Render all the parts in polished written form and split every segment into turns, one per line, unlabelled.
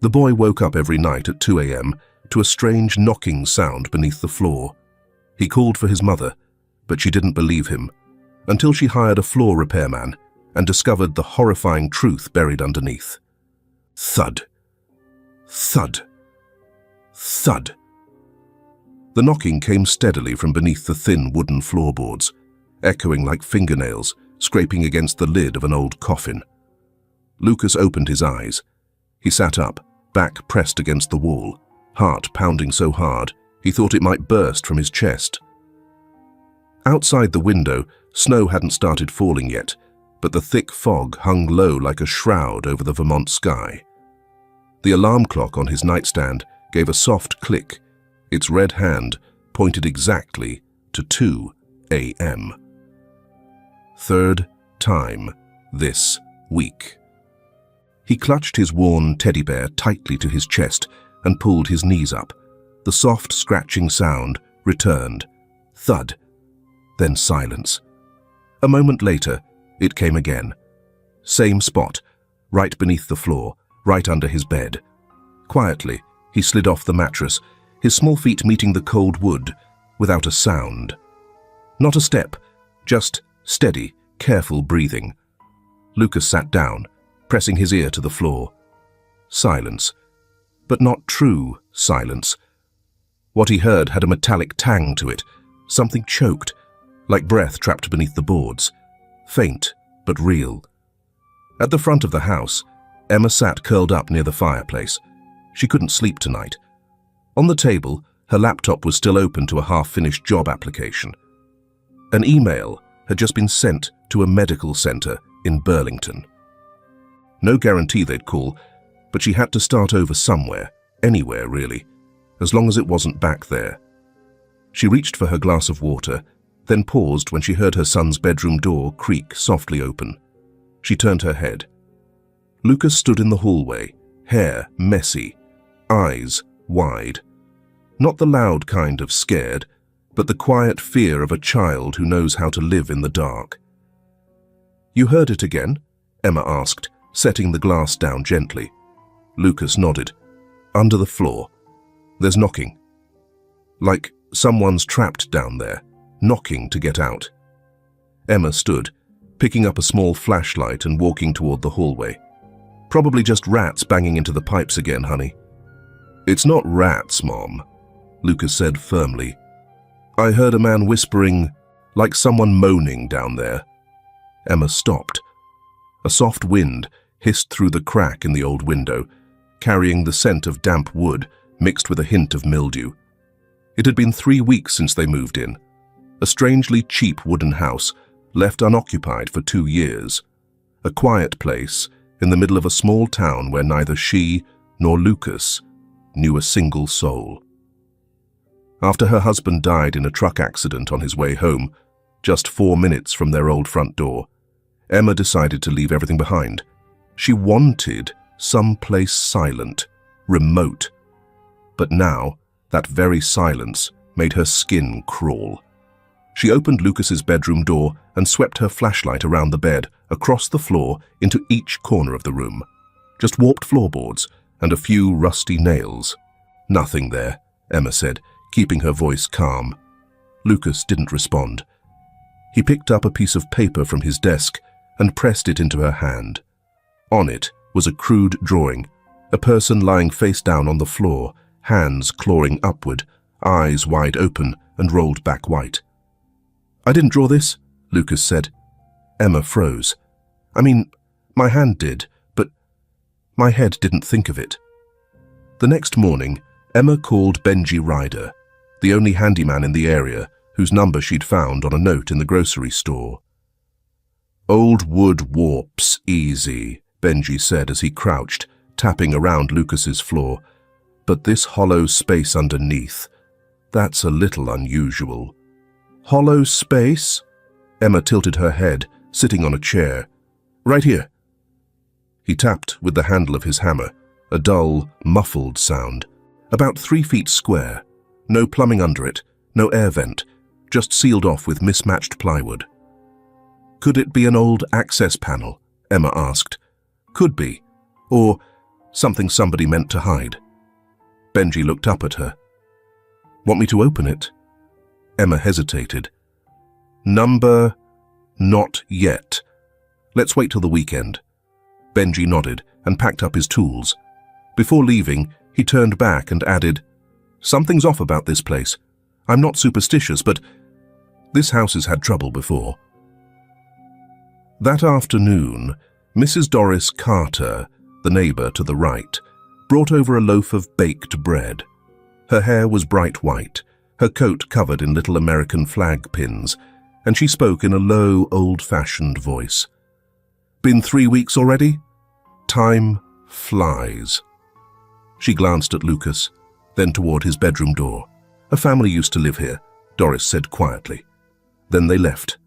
The boy woke up every night at 2 a.m. to a strange knocking sound beneath the floor. He called for his mother, but she didn't believe him, until she hired a floor repairman and discovered the horrifying truth buried underneath. Thud. Thud. Thud. The knocking came steadily from beneath the thin wooden floorboards, echoing like fingernails scraping against the lid of an old coffin. Lucas opened his eyes. He sat up, back pressed against the wall, heart pounding so hard he thought it might burst from his chest. Outside the window, snow hadn't started falling yet, but the thick fog hung low like a shroud over the Vermont sky. The alarm clock on his nightstand gave a soft click. Its red hand pointed exactly to 2 a.m. Third time this week. He clutched his worn teddy bear tightly to his chest and pulled his knees up. The soft scratching sound returned. Thud. Then silence. A moment later, it came again. Same spot, right beneath the floor, right under his bed. Quietly, he slid off the mattress, his small feet meeting the cold wood, without a sound. Not a step, just steady, careful breathing. Lucas sat down, pressing his ear to the floor. Silence, but not true silence. What he heard had a metallic tang to it, something choked, like breath trapped beneath the boards. Faint, but real. At the front of the house, Emma sat curled up near the fireplace. She couldn't sleep tonight. On the table, her laptop was still open to a half-finished job application. An email had just been sent to a medical center in Burlington. No guarantee they'd call, but she had to start over somewhere, anywhere really, as long as it wasn't back there. She reached for her glass of water, then paused when she heard her son's bedroom door creak softly open. She turned her head. Lucas stood in the hallway, hair messy, eyes wide. Not the loud kind of scared, but the quiet fear of a child who knows how to live in the dark. "You heard it again?" Emma asked, setting the glass down gently. Lucas nodded. "Under the floor. There's knocking. Like someone's trapped down there, knocking to get out." Emma stood, picking up a small flashlight and walking toward the hallway. "Probably just rats banging into the pipes again, honey." "It's not rats, Mom," Lucas said firmly. "I heard a man whispering, like someone moaning down there." Emma stopped. A soft wind hissed through the crack in the old window, carrying the scent of damp wood mixed with a hint of mildew. It had been 3 weeks since they moved in. A strangely cheap wooden house, left unoccupied for 2 years. A quiet place in the middle of a small town where neither she nor Lucas knew a single soul. After her husband died in a truck accident on his way home, just 4 minutes from their old front door, Emma decided to leave everything behind. She wanted some place silent, remote. But now, that very silence made her skin crawl. She opened Lucas's bedroom door and swept her flashlight around the bed, across the floor, into each corner of the room. Just warped floorboards and a few rusty nails. "Nothing there," Emma said, keeping her voice calm. Lucas didn't respond. He picked up a piece of paper from his desk and pressed it into her hand. On it was a crude drawing, a person lying face down on the floor, hands clawing upward, eyes wide open and rolled back white. "I didn't draw this," Lucas said. Emma froze. "I mean, my hand did, but my head didn't think of it." The next morning, Emma called Benji Ryder, the only handyman in the area whose number she'd found on a note in the grocery store. "Old wood warps easy," Benji said as he crouched, tapping around Lucas's floor. "But this hollow space underneath, that's a little unusual." "Hollow space?" Emma tilted her head, sitting on a chair. "Right here." He tapped with the handle of his hammer, a dull, muffled sound. About 3 feet square. No plumbing under it, no air vent, just sealed off with mismatched plywood. "Could it be an old access panel?" Emma asked. "Could be. Or something somebody meant to hide. Benji looked up at her. "Want me to open it?" Emma hesitated. "Number... not yet. Let's wait till the weekend." Benji nodded and packed up his tools. Before leaving, he turned back and added, "Something's off about this place. I'm not superstitious, but this house has had trouble before." That afternoon, Mrs. Doris Carter, the neighbor to the right, brought over a loaf of baked bread. Her hair was bright white, her coat covered in little American flag pins, and she spoke in a low, old-fashioned voice. "Been 3 weeks already? Time flies." She glanced at Lucas, then toward his bedroom door. "A family used to live here," Doris said quietly. Then they left.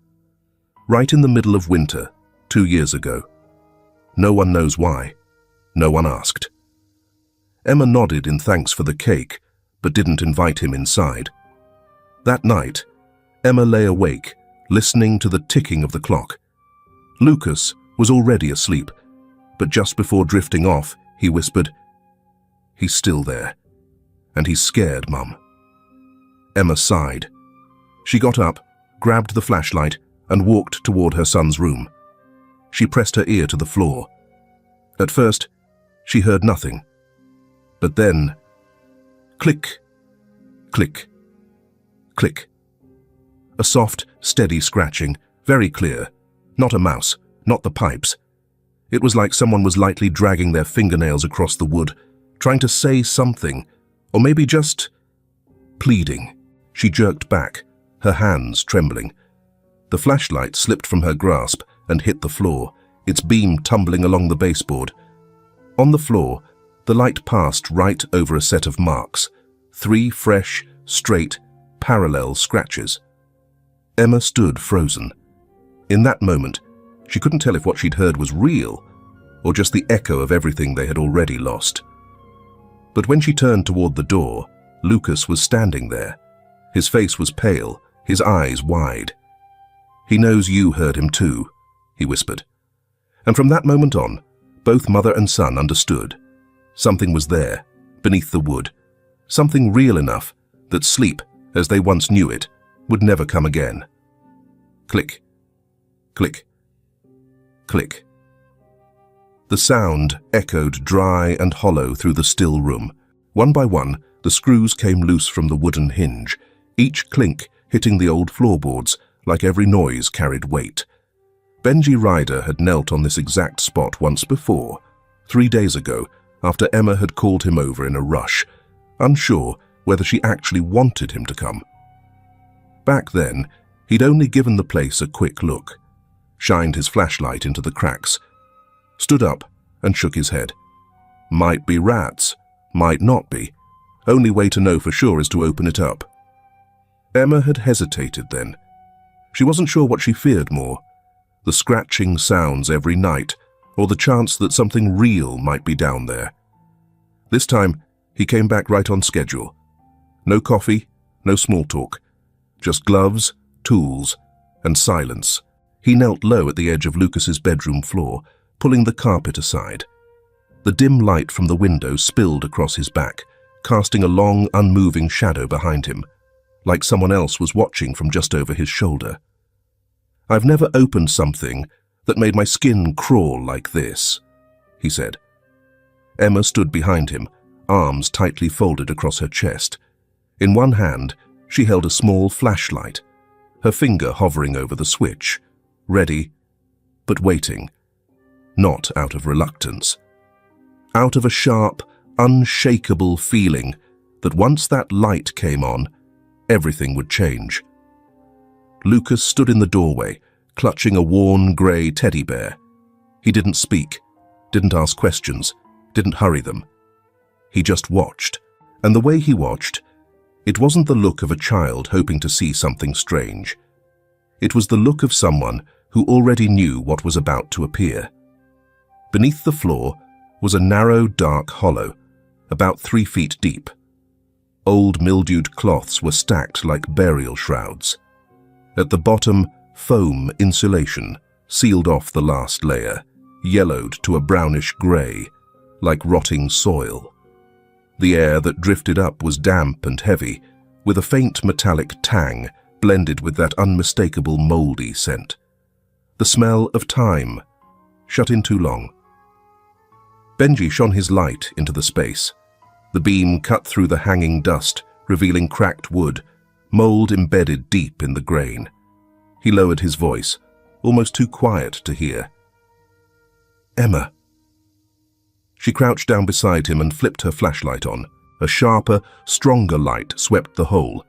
Right in the middle of winter, 2 years ago. No one knows why. No one asked. Emma nodded in thanks for the cake, but didn't invite him inside. That night, Emma lay awake, listening to the ticking of the clock. Lucas was already asleep, but just before drifting off, he whispered, "He's still there, and he's scared, Mum." Emma sighed. She got up, grabbed the flashlight, and walked toward her son's room. She pressed her ear to the floor. At first, she heard nothing. But then, click, click, click. A soft, steady scratching, very clear. Not a mouse, not the pipes. It was like someone was lightly dragging their fingernails across the wood, trying to say something, or maybe just pleading. She jerked back, her hands trembling. The flashlight slipped from her grasp and hit the floor, its beam tumbling along the baseboard. On the floor, the light passed right over a set of marks, 3 fresh, straight, parallel scratches. Emma stood frozen. In that moment, she couldn't tell if what she'd heard was real or just the echo of everything they had already lost. But when she turned toward the door, Lucas was standing there. His face was pale, his eyes wide. "He knows you heard him too," he whispered. And from that moment on, both mother and son understood. Something was there, beneath the wood. Something real enough that sleep, as they once knew it, would never come again. Click, click, click. The sound echoed dry and hollow through the still room. One by one, the screws came loose from the wooden hinge, each clink hitting the old floorboards like every noise carried weight. Benji Ryder had knelt on this exact spot once before, 3 days ago, after Emma had called him over in a rush, unsure whether she actually wanted him to come. Back then, he'd only given the place a quick look, shined his flashlight into the cracks, stood up and shook his head. Might be rats, might not be. Only way to know for sure is to open it up. Emma had hesitated then. She wasn't sure what she feared more, the scratching sounds every night, or the chance that something real might be down there. This time, he came back right on schedule. No coffee, no small talk, just gloves, tools, and silence. He knelt low at the edge of Lucas's bedroom floor, pulling the carpet aside. The dim light from the window spilled across his back, casting a long, unmoving shadow behind him, like someone else was watching from just over his shoulder. "I've never opened something that made my skin crawl like this," he said. Emma stood behind him, arms tightly folded across her chest. In one hand, she held a small flashlight, her finger hovering over the switch, ready, but waiting. Not out of reluctance. Out of a sharp, unshakable feeling that once that light came on, everything would change. Lucas stood in the doorway, clutching a worn grey teddy bear. He didn't speak, didn't ask questions, didn't hurry them. He just watched, and the way he watched, it wasn't the look of a child hoping to see something strange. It was the look of someone who already knew what was about to appear. Beneath the floor was a narrow, dark hollow, about 3 feet deep. Old mildewed cloths were stacked like burial shrouds. At the bottom, foam insulation sealed off the last layer, yellowed to a brownish grey, like rotting soil. The air that drifted up was damp and heavy, with a faint metallic tang blended with that unmistakable mouldy scent. The smell of time, shut in too long. Benji shone his light into the space. The beam cut through the hanging dust, revealing cracked wood, mold embedded deep in the grain. He lowered his voice, almost too quiet to hear. "Emma." She crouched down beside him and flipped her flashlight on. A sharper, stronger light swept the hole,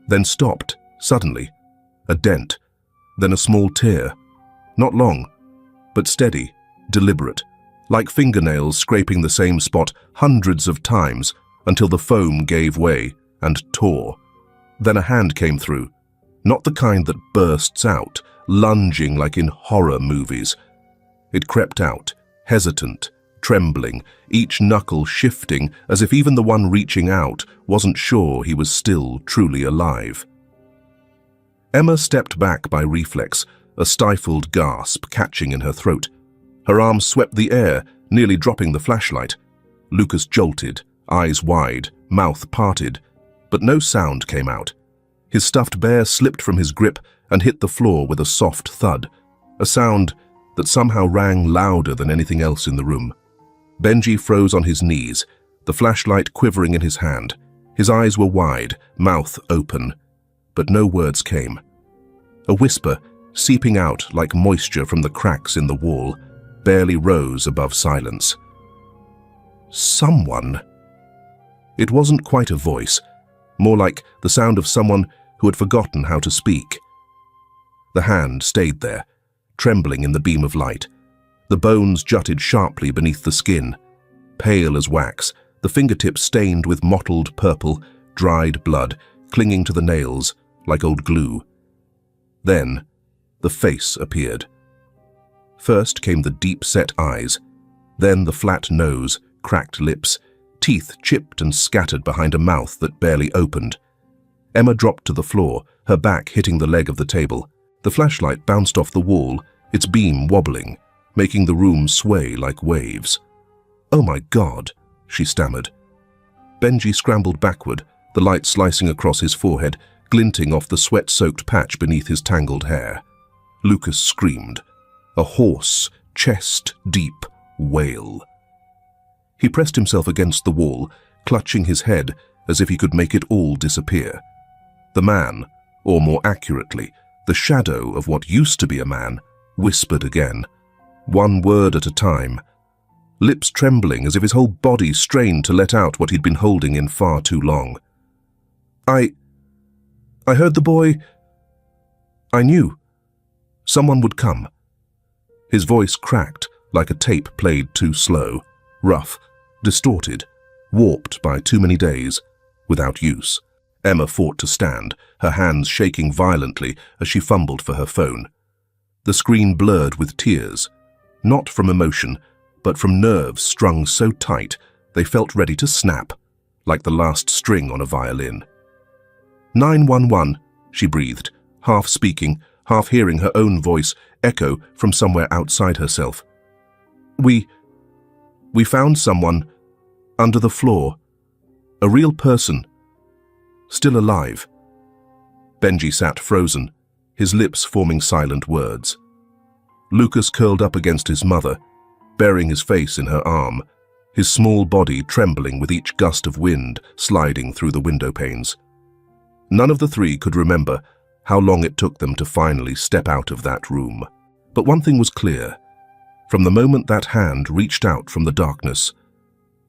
then stopped, suddenly. A dent, then a small tear. Not long, but steady, deliberate, like fingernails scraping the same spot hundreds of times until the foam gave way and tore. Then a hand came through, not the kind that bursts out, lunging like in horror movies. It crept out, hesitant, trembling, each knuckle shifting as if even the one reaching out wasn't sure he was still truly alive. Emma stepped back by reflex, a stifled gasp catching in her throat. Her arms swept the air, nearly dropping the flashlight. Lucas jolted, eyes wide, mouth parted, but no sound came out. His stuffed bear slipped from his grip and hit the floor with a soft thud, a sound that somehow rang louder than anything else in the room. Benji froze on his knees, the flashlight quivering in his hand. His eyes were wide, mouth open, but no words came. A whisper, seeping out like moisture from the cracks in the wall, barely rose above silence. "Someone." It wasn't quite a voice, more like the sound of someone who had forgotten how to speak. The hand stayed there, trembling in the beam of light. The bones jutted sharply beneath the skin, pale as wax, the fingertips stained with mottled purple, dried blood, clinging to the nails like old glue. Then, the face appeared. First came the deep-set eyes, then the flat nose, cracked lips, teeth chipped and scattered behind a mouth that barely opened. Emma dropped to the floor, her back hitting the leg of the table. The flashlight bounced off the wall, its beam wobbling, making the room sway like waves. "Oh my God," she stammered. Benji scrambled backward, the light slicing across his forehead, glinting off the sweat-soaked patch beneath his tangled hair. Lucas screamed, a hoarse, chest-deep wail. He pressed himself against the wall, clutching his head as if he could make it all disappear. The man, or more accurately, the shadow of what used to be a man, whispered again, one word at a time, lips trembling as if his whole body strained to let out what he'd been holding in far too long. I heard the boy. I knew. Someone would come." His voice cracked like a tape played too slow, rough, distorted, warped by too many days, without use. Emma fought to stand, her hands shaking violently as she fumbled for her phone. The screen blurred with tears, not from emotion, but from nerves strung so tight they felt ready to snap, like the last string on a violin. 911, she breathed, half speaking, half hearing her own voice echo from somewhere outside herself. We found someone under the floor, a real person, still alive." Benji sat frozen, his lips forming silent words. Lucas curled up against his mother, burying his face in her arm, his small body trembling with each gust of wind sliding through the window panes. None of the three could remember how long it took them to finally step out of that room. But one thing was clear. From the moment that hand reached out from the darkness,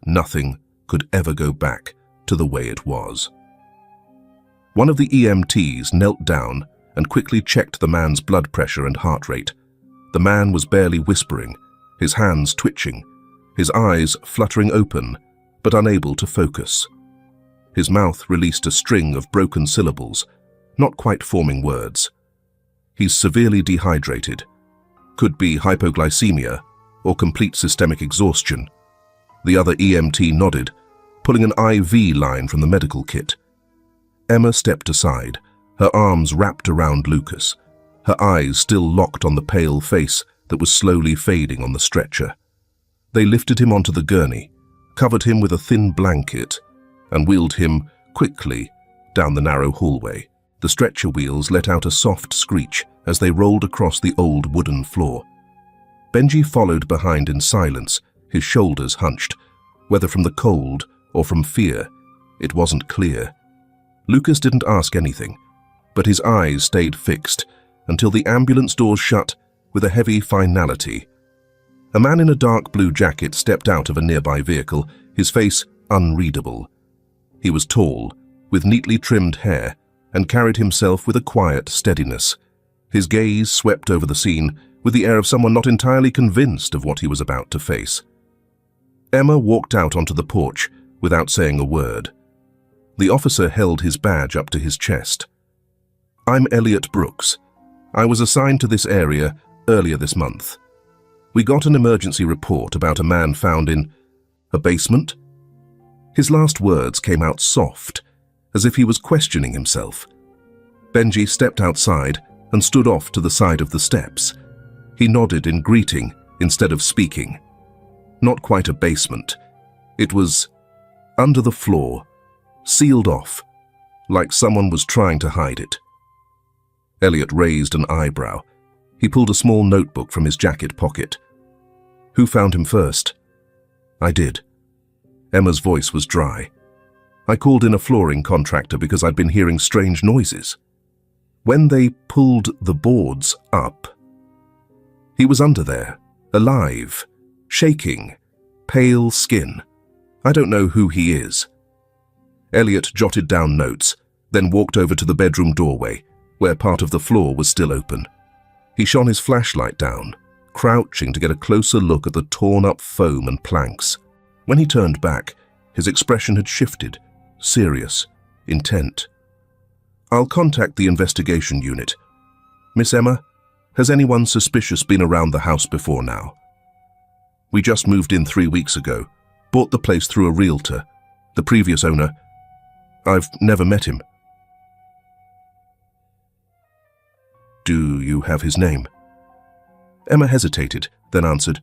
nothing could ever go back to the way it was. One of the EMTs knelt down and quickly checked the man's blood pressure and heart rate. The man was barely whispering, his hands twitching, his eyes fluttering open, but unable to focus. His mouth released a string of broken syllables, not quite forming words. He's severely dehydrated. Could be hypoglycemia or complete systemic exhaustion. The other EMT nodded, pulling an IV line from the medical kit. Emma stepped aside, her arms wrapped around Lucas, her eyes still locked on the pale face that was slowly fading on the stretcher. They lifted him onto the gurney, covered him with a thin blanket, and wheeled him quickly down the narrow hallway. The stretcher wheels let out a soft screech as they rolled across the old wooden floor. Benji followed behind in silence, his shoulders hunched. Whether from the cold or from fear, it wasn't clear. Lucas didn't ask anything, but his eyes stayed fixed until the ambulance doors shut with a heavy finality. A man in a dark blue jacket stepped out of a nearby vehicle, his face unreadable. He was tall, with neatly trimmed hair, and carried himself with a quiet steadiness. His gaze swept over the scene with the air of someone not entirely convinced of what he was about to face. Emma walked out onto the porch without saying a word. The officer held his badge up to his chest. "I'm Elliot Brooks. I was assigned to this area earlier this month. We got an emergency report about a man found in a basement." His last words came out soft, as if he was questioning himself. Benji stepped outside and stood off to the side of the steps. He nodded in greeting instead of speaking. Not quite a basement. It was under the floor, sealed off, like someone was trying to hide it. Elliot raised an eyebrow. He pulled a small notebook from his jacket pocket. "Who found him first?" "I did." Emma's voice was dry. "I called in a flooring contractor because I'd been hearing strange noises. When they pulled the boards up, he was under there, alive, shaking, pale skin. I don't know who he is." Elliot jotted down notes, then walked over to the bedroom doorway, where part of the floor was still open. He shone his flashlight down, crouching to get a closer look at the torn-up foam and planks. When he turned back, his expression had shifted, serious, intent. "I'll contact the investigation unit. Miss Emma, has anyone suspicious been around the house before now? We just moved in 3 weeks ago, bought the place through a realtor. The previous owner, I've never met him." "Do you have his name?" Emma hesitated, then answered,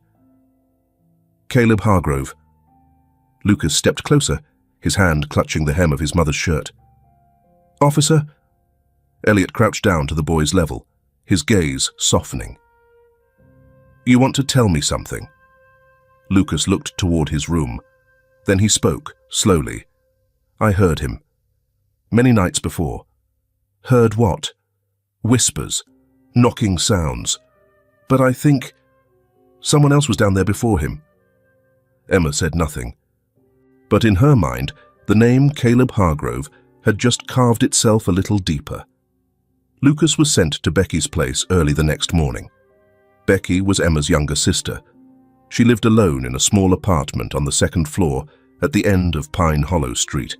"Caleb Hargrove." Lucas stepped closer, his hand clutching the hem of his mother's shirt. "Officer?" Elliot crouched down to the boy's level, his gaze softening. "You want to tell me something?" Lucas looked toward his room. Then he spoke, slowly. "I heard him. Many nights before." "Heard what?" "Whispers. Knocking sounds. But I think someone else was down there before him." Emma said nothing. But in her mind, the name Caleb Hargrove had just carved itself a little deeper. Lucas was sent to Becky's place early the next morning. Becky was Emma's younger sister. She lived alone in a small apartment on the second floor at the end of Pine Hollow Street.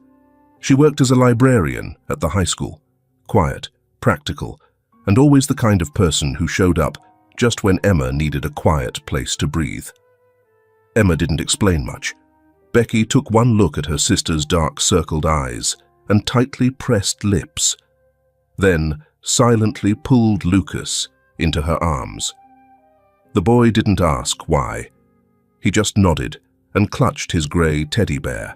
She worked as a librarian at the high school, quiet, practical, and always the kind of person who showed up just when Emma needed a quiet place to breathe. Emma didn't explain much. Becky took one look at her sister's dark circled eyes and tightly pressed lips, then silently pulled Lucas into her arms. The boy didn't ask why. He just nodded and clutched his grey teddy bear.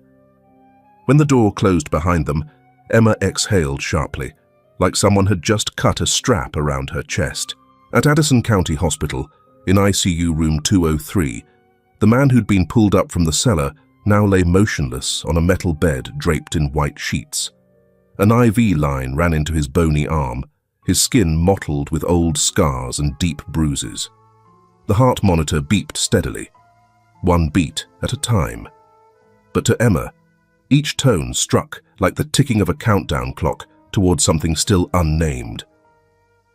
When the door closed behind them, Emma exhaled sharply, like someone had just cut a strap around her chest. At Addison County Hospital, in ICU room 203, the man who'd been pulled up from the cellar now lay motionless on a metal bed draped in white sheets. An IV line ran into his bony arm, his skin mottled with old scars and deep bruises. The heart monitor beeped steadily, one beat at a time. But to Emma, each tone struck like the ticking of a countdown clock towards something still unnamed.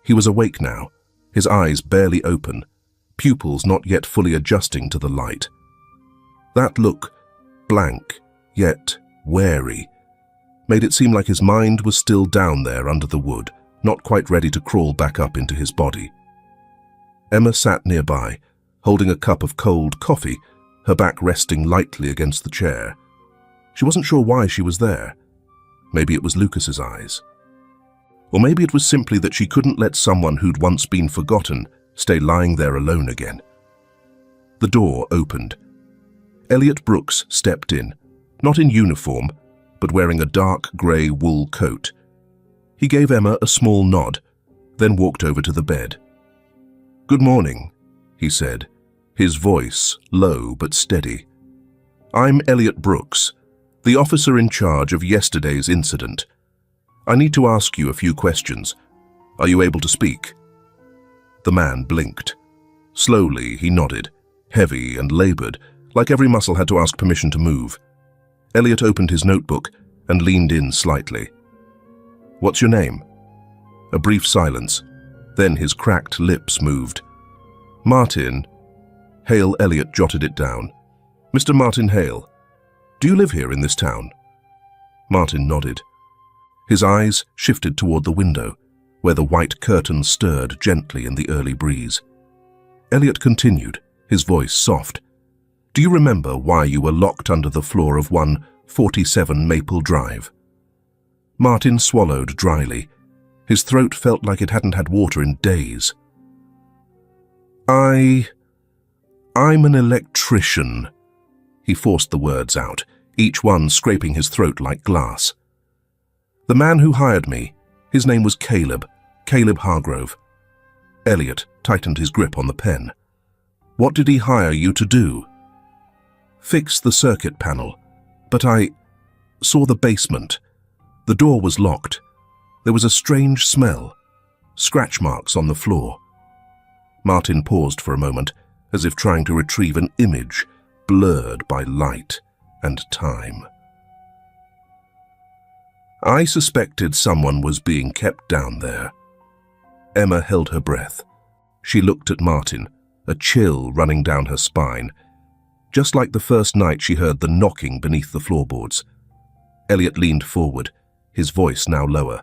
He was awake now, his eyes barely open, pupils not yet fully adjusting to the light. That look, blank, yet wary, made it seem like his mind was still down there under the wood, not quite ready to crawl back up into his body. Emma sat nearby, holding a cup of cold coffee, her back resting lightly against the chair. She wasn't sure why she was there. Maybe it was Lucas's eyes. Or maybe it was simply that she couldn't let someone who'd once been forgotten stay lying there alone again. The door opened. Elliot Brooks stepped in, not in uniform, but wearing a dark grey wool coat. He gave Emma a small nod, then walked over to the bed. "Good morning," he said, his voice low but steady. "I'm Elliot Brooks, the officer in charge of yesterday's incident. I need to ask you a few questions. Are you able to speak?" The man blinked. Slowly, he nodded, heavy and labored, like every muscle had to ask permission to move. Elliot opened his notebook and leaned in slightly. "What's your name?" A brief silence. Then his cracked lips moved. "Martin." Hale. Elliot jotted it down. "Mr. Martin Hale. Do you live here in this town?" Martin nodded. His eyes shifted toward the window, where the white curtain stirred gently in the early breeze. Elliot continued, his voice soft. "Do you remember why you were locked under the floor of 147 Maple Drive?" Martin swallowed dryly. His throat felt like it hadn't had water in days. I'm an electrician." He forced the words out, each one scraping his throat like glass. "The man who hired me, his name was Caleb Hargrove." Elliot tightened his grip on the pen. "What did he hire you to do?" "Fix the circuit panel, but I saw the basement. The door was locked. There was a strange smell, scratch marks on the floor." Martin paused for a moment, as if trying to retrieve an image blurred by light and time. "I suspected someone was being kept down there." Emma held her breath. She looked at Martin, a chill running down her spine, just like the first night she heard the knocking beneath the floorboards. Elliot leaned forward, his voice now lower.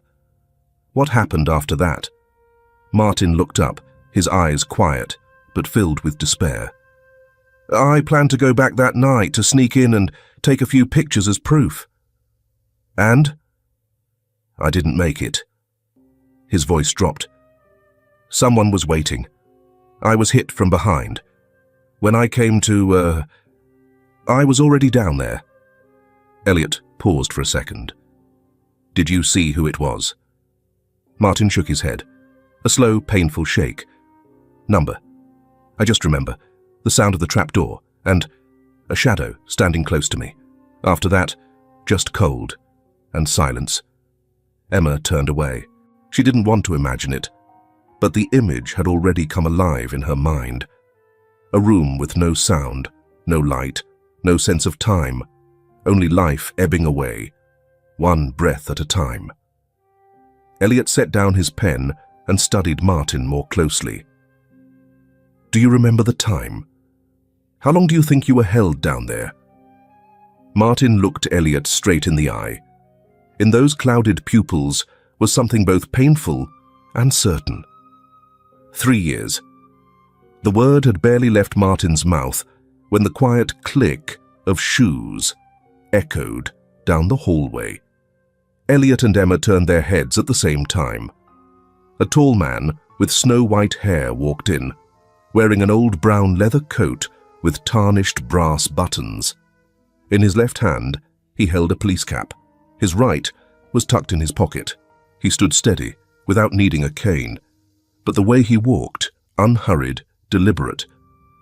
"What happened after that?" Martin looked up, his eyes quiet, but filled with despair. "I planned to go back that night to sneak in and take a few pictures as proof." "And?" "I didn't make it." His voice dropped. "Someone was waiting. I was hit from behind. When I came to, I was already down there." Elliot paused for a second. "Did you see who it was?" Martin shook his head. A slow, painful shake. "Number. I just remember the sound of the trapdoor and a shadow standing close to me. After that, just cold and silence." Emma turned away. She didn't want to imagine it, but the image had already come alive in her mind. A room with no sound, no light, no sense of time, only life ebbing away, one breath at a time. Elliot set down his pen and studied Martin more closely. "Do you remember the time? How long do you think you were held down there?" Martin looked Elliot straight in the eye. In those clouded pupils was something both painful and certain. 3 years. The word had barely left Martin's mouth when the quiet click of shoes echoed down the hallway. Elliot and Emma turned their heads at the same time. A tall man with snow-white hair walked in, wearing an old brown leather coat with tarnished brass buttons. In his left hand, he held a police cap. His right was tucked in his pocket. He stood steady, without needing a cane, but the way he walked, unhurried, deliberate,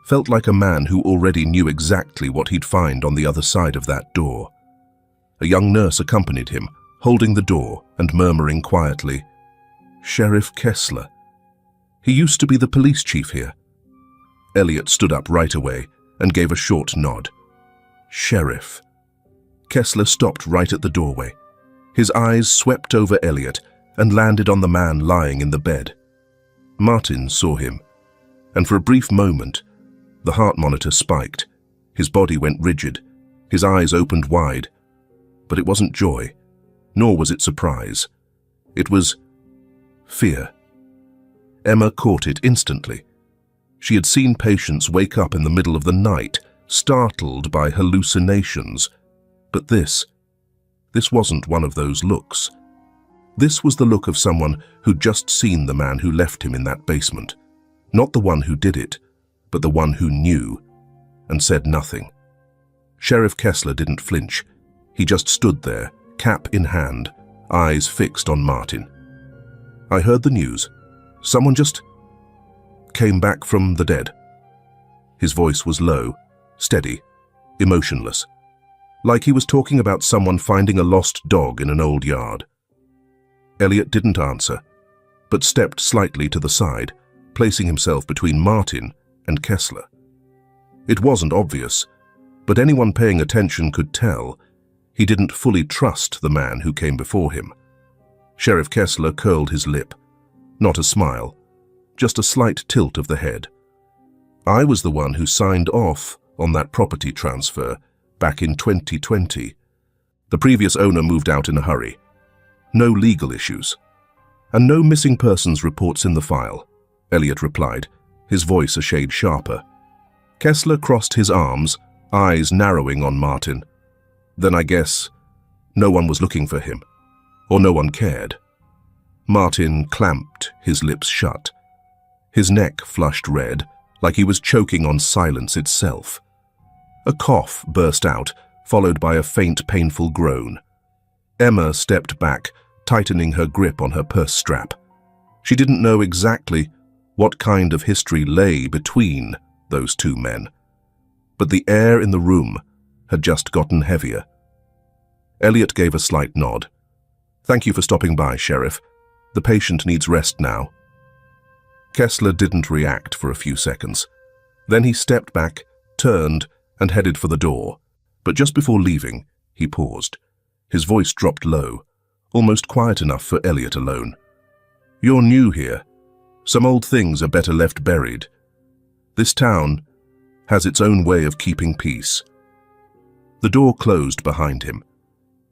felt like a man who already knew exactly what he'd find on the other side of that door. A young nurse accompanied him, holding the door and murmuring quietly, "Sheriff Kessler. He used to be the police chief here." Elliot stood up right away and gave a short nod. "Sheriff." Kessler stopped right at the doorway. His eyes swept over Elliot and landed on the man lying in the bed. Martin saw him, and for a brief moment, the heart monitor spiked. His body went rigid, his eyes opened wide. But it wasn't joy, nor was it surprise. It was fear. Emma caught it instantly. She had seen patients wake up in the middle of the night, startled by hallucinations. But this wasn't one of those looks. This was the look of someone who'd just seen the man who left him in that basement. Not the one who did it, but the one who knew and said nothing. Sheriff Kessler didn't flinch. He just stood there, cap in hand, eyes fixed on Martin. "I heard the news. Someone just came back from the dead." His voice was low, steady, emotionless, like he was talking about someone finding a lost dog in an old yard. Elliot didn't answer, but stepped slightly to the side, placing himself between Martin and Kessler. It wasn't obvious, but anyone paying attention could tell he didn't fully trust the man who came before him. Sheriff Kessler curled his lip. Not a smile, just a slight tilt of the head. "I was the one who signed off on that property transfer back in 2020. The previous owner moved out in a hurry. No legal issues. And no missing persons reports in the file," Elliot replied, his voice a shade sharper. Kessler crossed his arms, eyes narrowing on Martin. "Then I guess no one was looking for him, or no one cared." Martin clamped his lips shut. His neck flushed red, like he was choking on silence itself. A cough burst out, followed by a faint, painful groan. Emma stepped back, tightening her grip on her purse strap. She didn't know exactly what kind of history lay between those two men, but the air in the room had just gotten heavier. Elliot gave a slight nod. "Thank you for stopping by, Sheriff. The patient needs rest now." Kessler didn't react for a few seconds. Then he stepped back, turned, and headed for the door. But just before leaving, he paused. His voice dropped low, almost quiet enough for Elliot alone. "You're new here. Some old things are better left buried. This town has its own way of keeping peace." The door closed behind him.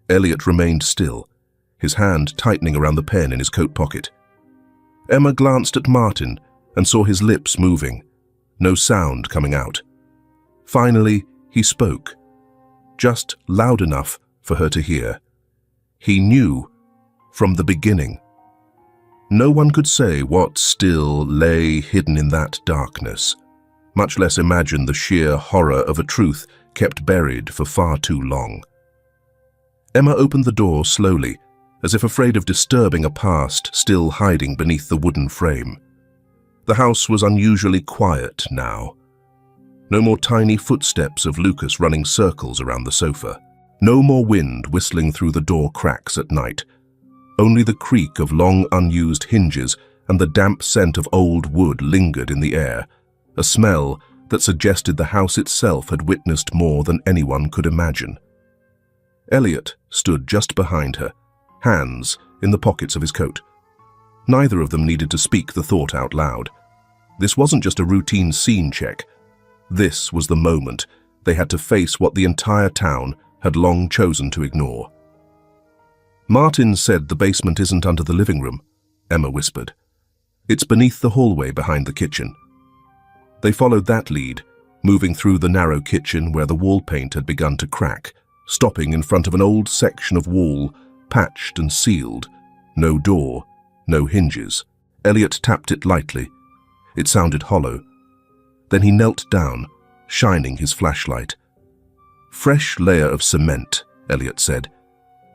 Elliot remained still, his hand tightening around the pen in his coat pocket. Emma glanced at Martin and saw his lips moving, no sound coming out. Finally, he spoke, just loud enough for her to hear. He knew from the beginning. No one could say what still lay hidden in that darkness, much less imagine the sheer horror of a truth kept buried for far too long. Emma opened the door slowly, as if afraid of disturbing a past still hiding beneath the wooden frame. The house was unusually quiet now. No more tiny footsteps of Lucas running circles around the sofa. No more wind whistling through the door cracks at night. Only the creak of long unused hinges and the damp scent of old wood lingered in the air, a smell that suggested the house itself had witnessed more than anyone could imagine. Elliot stood just behind her, hands in the pockets of his coat. Neither of them needed to speak the thought out loud. This wasn't just a routine scene check. This was the moment they had to face what the entire town had long chosen to ignore. "Martin said the basement isn't under the living room," Emma whispered. "It's beneath the hallway behind the kitchen." They followed that lead, moving through the narrow kitchen where the wall paint had begun to crack, stopping in front of an old section of wall, patched and sealed. No door, no hinges. Elliot tapped it lightly. It sounded hollow. Then he knelt down, shining his flashlight. "Fresh layer of cement," Elliot said,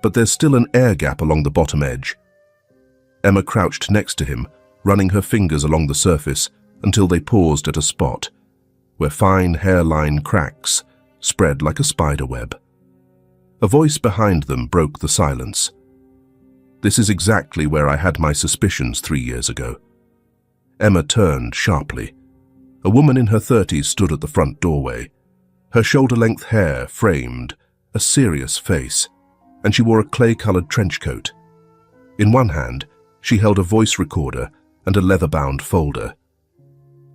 "but there's still an air gap along the bottom edge." Emma crouched next to him, running her fingers along the surface until they paused at a spot where fine hairline cracks spread like a spider web. A voice behind them broke the silence. "This is exactly where I had my suspicions 3 years ago." Emma turned sharply. A woman in her 30s stood at the front doorway. Her shoulder-length hair framed a serious face, and she wore a clay-colored trench coat. In one hand, she held a voice recorder and a leather-bound folder.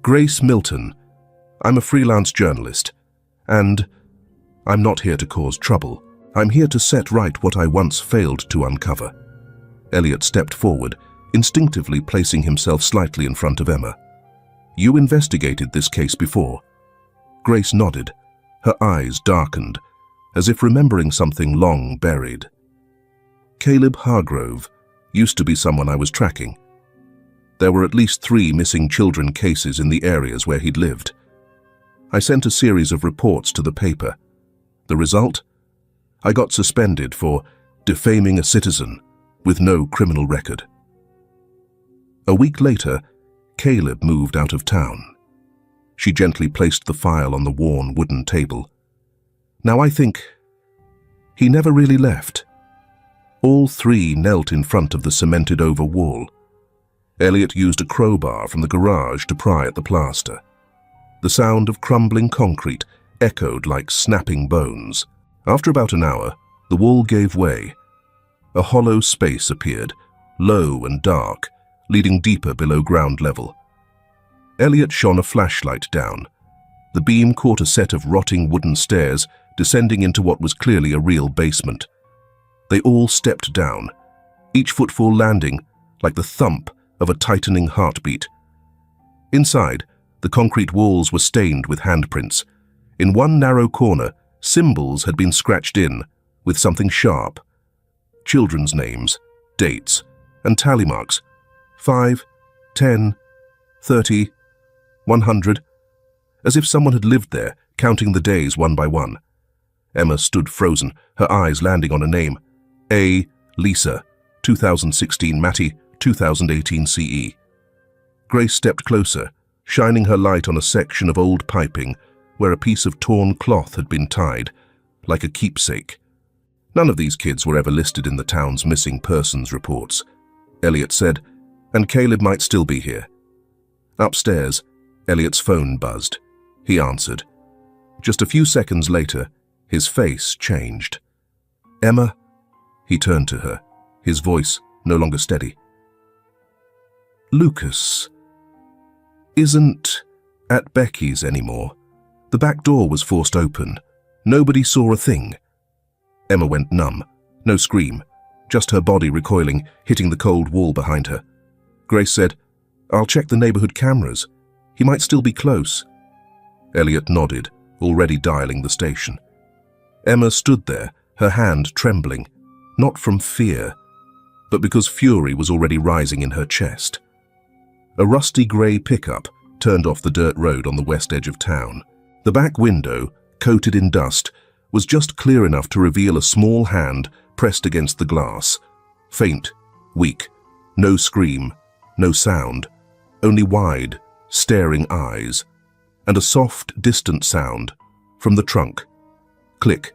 "Grace Milton. I'm a freelance journalist, and I'm not here to cause trouble. I'm here to set right what I once failed to uncover." Elliot stepped forward, instinctively placing himself slightly in front of Emma. "You investigated this case before." Grace nodded, her eyes darkened, as if remembering something long buried. "Caleb Hargrove used to be someone I was tracking. There were at least 3 missing children cases in the areas where he'd lived. I sent a series of reports to the paper. The result? I got suspended for defaming a citizen with no criminal record. A week later, Caleb moved out of town. She gently placed the file on the worn wooden table. Now I think he never really left. All three knelt in front of the cemented-over wall. Elliot used a crowbar from the garage to pry at the plaster. The sound of crumbling concrete echoed like snapping bones. After about an hour, the wall gave way. A hollow space appeared, low and dark, leading deeper below ground level. Elliot shone a flashlight down. The beam caught a set of rotting wooden stairs descending into what was clearly a real basement. They all stepped down, each footfall landing like the thump of a tightening heartbeat. Inside, the concrete walls were stained with handprints. In one narrow corner, symbols had been scratched in with something sharp. Children's names, dates, and tally marks. 5, 10, 30, 100. As if someone had lived there, counting the days one by one. Emma stood frozen, her eyes landing on a name. A. Lisa, 2016 Matty, 2018 CE. Grace stepped closer, shining her light on a section of old piping where a piece of torn cloth had been tied, like a keepsake. None of these kids were ever listed in the town's missing persons reports. Elliot said, and Caleb might still be here. Upstairs, Elliot's phone buzzed. He answered. Just a few seconds later, his face changed. Emma? He turned to her, his voice no longer steady. Lucas isn't at Becky's anymore. The back door was forced open. Nobody saw a thing. Emma went numb. No scream, just her body recoiling, hitting the cold wall behind her. Grace said, I'll check the neighborhood cameras. He might still be close. Elliot nodded, already dialing the station. Emma stood there, her hand trembling, not from fear, but because fury was already rising in her chest. A rusty grey pickup turned off the dirt road on the west edge of town. The back window, coated in dust, was just clear enough to reveal a small hand pressed against the glass. Faint, weak, no scream, no sound, only wide, staring eyes, and a soft, distant sound from the trunk. Click.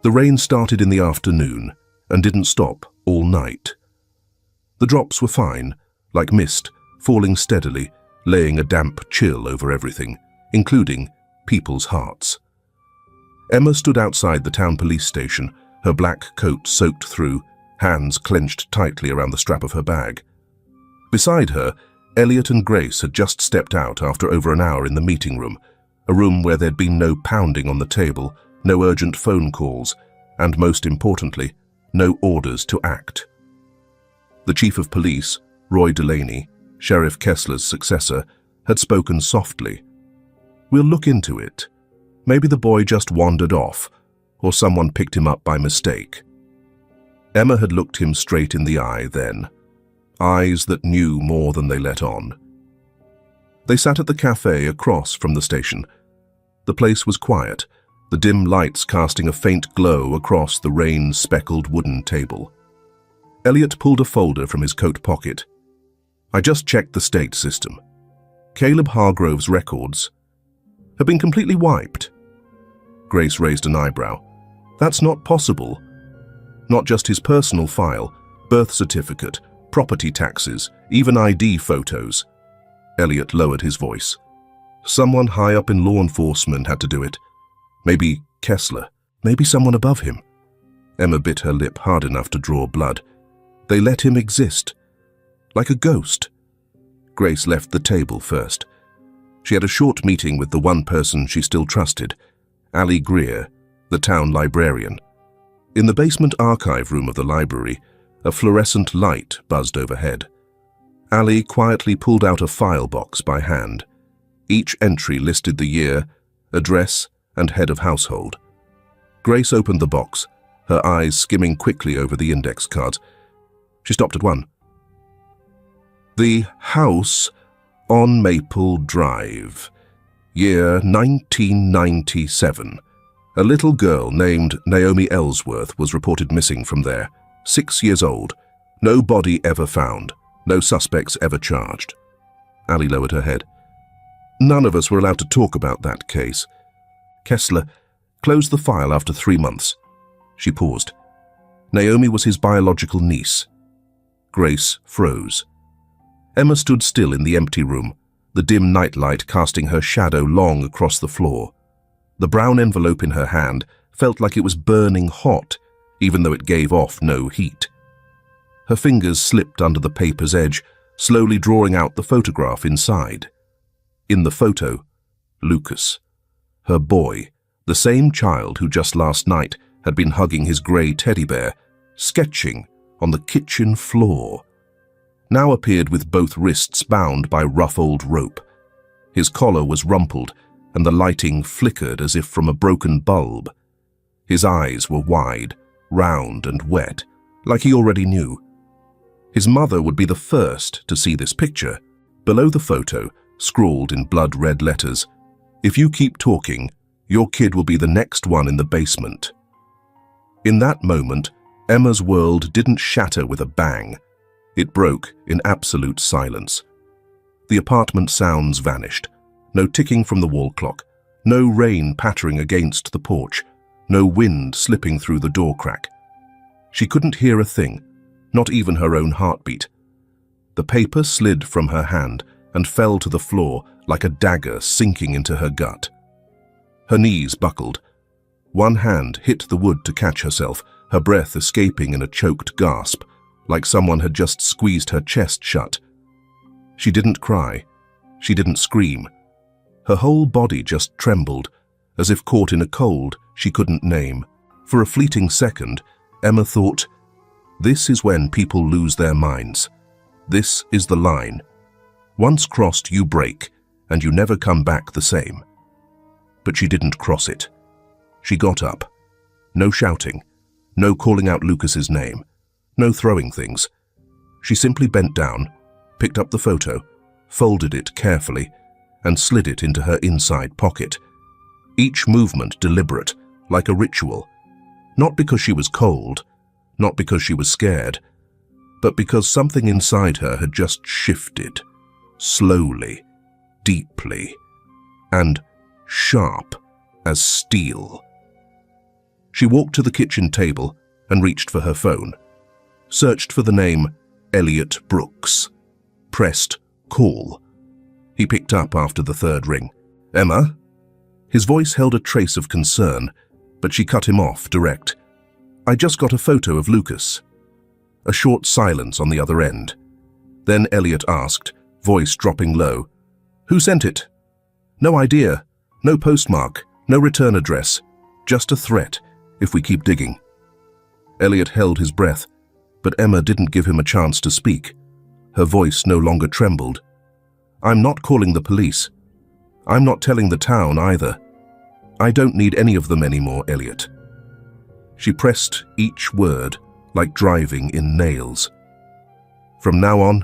The rain started in the afternoon and didn't stop all night. The drops were fine, like mist, falling steadily, laying a damp chill over everything, including people's hearts. Emma stood outside the town police station, her black coat soaked through, hands clenched tightly around the strap of her bag. Beside her, Elliot and Grace had just stepped out after over an hour in the meeting room, a room where there'd been no pounding on the table, no urgent phone calls, and most importantly, no orders to act. The chief of police, Roy Delaney, Sheriff Kessler's successor, had spoken softly. We'll look into it. Maybe the boy just wandered off, or someone picked him up by mistake. Emma had looked him straight in the eye then, eyes that knew more than they let on. They sat at the cafe across from the station. The place was quiet, the dim lights casting a faint glow across the rain-speckled wooden table. Elliot pulled a folder from his coat pocket. I just checked the state system. Caleb Hargrove's records have been completely wiped. Grace raised an eyebrow. That's not possible. Not just his personal file, birth certificate, property taxes, even ID photos. Elliot lowered his voice. Someone high up in law enforcement had to do it. Maybe Kessler, maybe someone above him. Emma bit her lip hard enough to draw blood. They let him exist, like a ghost. Grace left the table first. She had a short meeting with the one person she still trusted, Ali Greer, the town librarian. In the basement archive room of the library, a fluorescent light buzzed overhead. Ali quietly pulled out a file box by hand. Each entry listed the year, address, and head of household. Grace opened the box, her eyes skimming quickly over the index cards. She stopped at one. The house on Maple Drive, year 1997, A little girl named Naomi Ellsworth was reported missing from there, 6 years old. No body ever found, no suspects ever charged. Ali lowered her head. None of us were allowed to talk about that case. Kessler closed the file after 3 months. She paused. Naomi was his biological niece. Grace froze. Emma stood still in the empty room, the dim nightlight casting her shadow long across the floor. The brown envelope in her hand felt like it was burning hot, even though it gave off no heat. Her fingers slipped under the paper's edge, slowly drawing out the photograph inside. In the photo, Lucas, her boy, the same child who just last night had been hugging his grey teddy bear, sketching on the kitchen floor, now appeared with both wrists bound by rough old rope. His collar was rumpled, and the lighting flickered as if from a broken bulb. His eyes were wide, round and wet, like he already knew. His mother would be the first to see this picture. Below the photo, scrawled in blood-red letters, "If you keep talking, your kid will be the next one in the basement." In that moment, Emma's world didn't shatter with a bang. It broke in absolute silence. The apartment sounds vanished. No ticking from the wall clock, no rain pattering against the porch, no wind slipping through the door crack. She couldn't hear a thing, not even her own heartbeat. The paper slid from her hand and fell to the floor like a dagger sinking into her gut. Her knees buckled. One hand hit the wood to catch herself, her breath escaping in a choked gasp, like someone had just squeezed her chest shut. She didn't cry. She didn't scream. Her whole body just trembled, as if caught in a cold she couldn't name. For a fleeting second, Emma thought, this is when people lose their minds. This is the line. Once crossed, you break, and you never come back the same. But she didn't cross it. She got up. No shouting, no calling out Lucas's name, no throwing things. She simply bent down, picked up the photo, folded it carefully, and slid it into her inside pocket. Each movement deliberate, like a ritual. Not because she was cold, not because she was scared, but because something inside her had just shifted, slowly, deeply, and sharp as steel. She walked to the kitchen table and reached for her phone, searched for the name Elliot Brooks, pressed call. He picked up after the third ring. "Emma?" His voice held a trace of concern, but she cut him off direct. "I just got a photo of Lucas." A short silence on the other end. Then Elliot asked, voice dropping low, "Who sent it?" "No idea. No postmark, no return address. Just a threat, if we keep digging." Elliot held his breath, but Emma didn't give him a chance to speak. Her voice no longer trembled. "I'm not calling the police. I'm not telling the town either. I don't need any of them anymore, Elliot." She pressed each word like driving in nails. "From now on,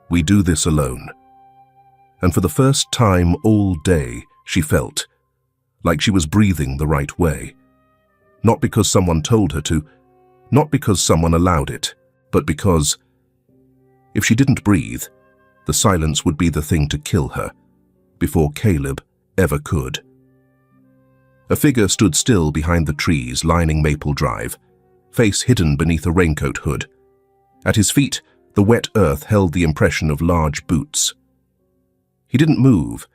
we do this alone." And for the first time all day, she felt like she was breathing the right way. Not because someone told her to, not because someone allowed it, but because if she didn't breathe, the silence would be the thing to kill her, before Caleb ever could. A figure stood still behind the trees lining Maple Drive, face hidden beneath a raincoat hood. At his feet, the wet earth held the impression of large boots. He didn't move,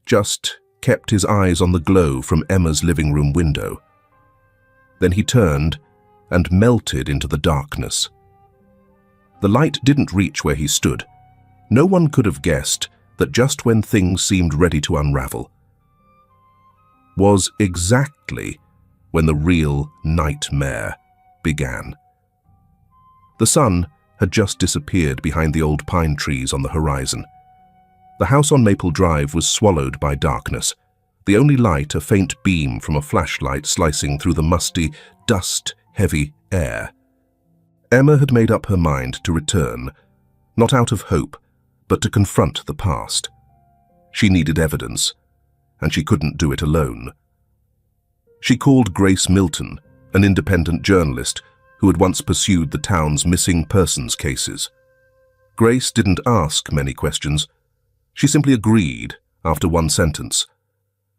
just kept his eyes on the glow from Emma's living room window. Then he turned and melted into the darkness. The light didn't reach where he stood. No one could have guessed that just when things seemed ready to unravel was exactly when the real nightmare began. The sun had just disappeared behind the old pine trees on the horizon. The house on Maple Drive was swallowed by darkness, the only light a faint beam from a flashlight slicing through the musty, dust-heavy air. Emma had made up her mind to return, not out of hope, but to confront the past. She needed evidence, and she couldn't do it alone. She called Grace Milton, an independent journalist who had once pursued the town's missing persons cases. Grace didn't ask many questions. She simply agreed after one sentence.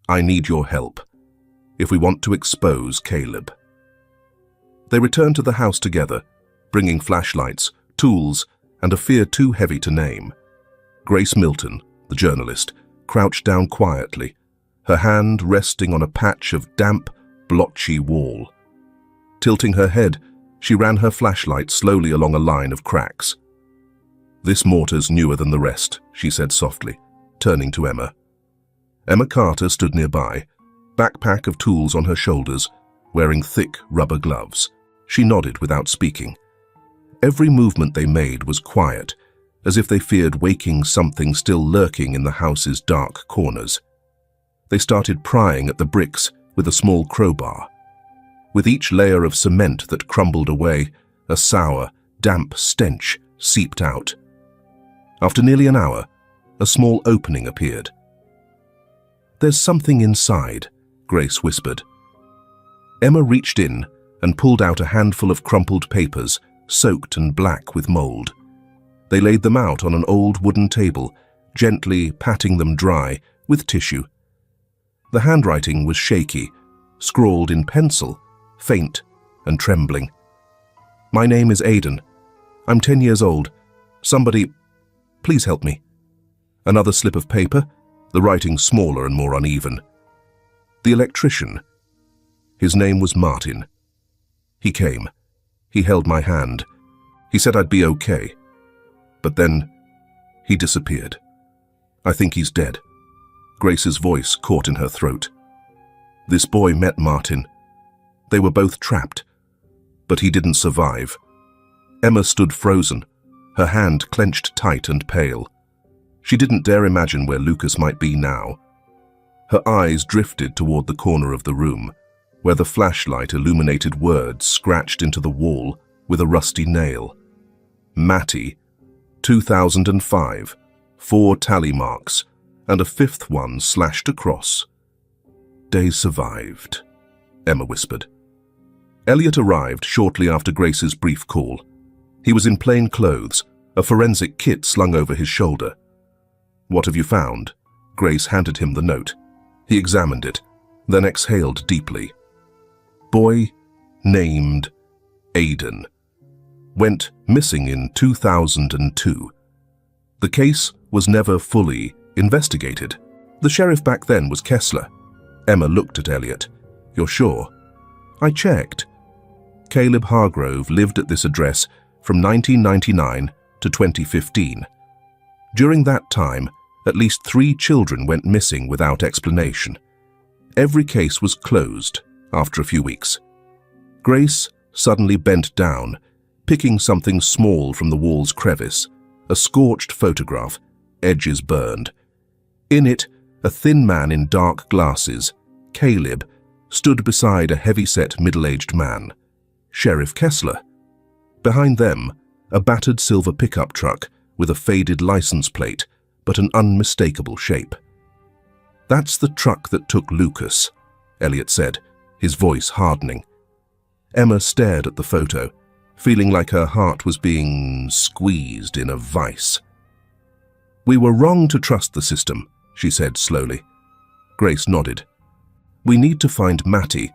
"I need your help, if we want to expose Caleb." They returned to the house together, bringing flashlights, tools, and a fear too heavy to name. Grace Milton, the journalist, crouched down quietly, her hand resting on a patch of damp, blotchy wall. Tilting her head, she ran her flashlight slowly along a line of cracks. "This mortar's newer than the rest," she said softly, turning to Emma. Emma Carter stood nearby, backpack of tools on her shoulders, wearing thick rubber gloves. She nodded without speaking. Every movement they made was quiet, as if they feared waking something still lurking in the house's dark corners. They started prying at the bricks with a small crowbar. With each layer of cement that crumbled away, a sour, damp stench seeped out. After nearly an hour, a small opening appeared. "There's something inside," Grace whispered. Emma reached in and pulled out a handful of crumpled papers, soaked and black with mold. They laid them out on an old wooden table, gently patting them dry with tissue. The handwriting was shaky, scrawled in pencil, faint and trembling. "My name is Aidan. I'm 10 years old. Somebody, please help me." Another slip of paper, the writing smaller and more uneven. "The electrician. His name was Martin. He came. He held my hand. He said I'd be okay. But then he disappeared. I think he's dead." Grace's voice caught in her throat. "This boy met Martin. They were both trapped, but he didn't survive." Emma stood frozen, her hand clenched tight and pale. She didn't dare imagine where Lucas might be now. Her eyes drifted toward the corner of the room, where the flashlight illuminated words scratched into the wall with a rusty nail. Matty, 2005, 4 tally marks, and a 5th one slashed across. "Day survived," Emma whispered. Elliot arrived shortly after Grace's brief call. He was in plain clothes, a forensic kit slung over his shoulder. "What have you found?" Grace handed him the note. He examined it, then exhaled deeply. "Boy named Aidan. Went missing in 2002. The case was never fully investigated. The sheriff back then was Kessler." Emma looked at Elliot. "You're sure?" "I checked. Caleb Hargrove lived at this address from 1999 to 2015. During that time, at least 3 children went missing without explanation. Every case was closed after a few weeks." Grace suddenly bent down, picking something small from the wall's crevice, a scorched photograph, edges burned. In it, a thin man in dark glasses, Caleb, stood beside a heavy-set middle-aged man, Sheriff Kessler. Behind them, a battered silver pickup truck with a faded license plate, but an unmistakable shape. "That's the truck that took Lucas," Elliot said, his voice hardening. Emma stared at the photo, feeling like her heart was being squeezed in a vice. "We were wrong to trust the system," she said slowly. Grace nodded. "We need to find Matty.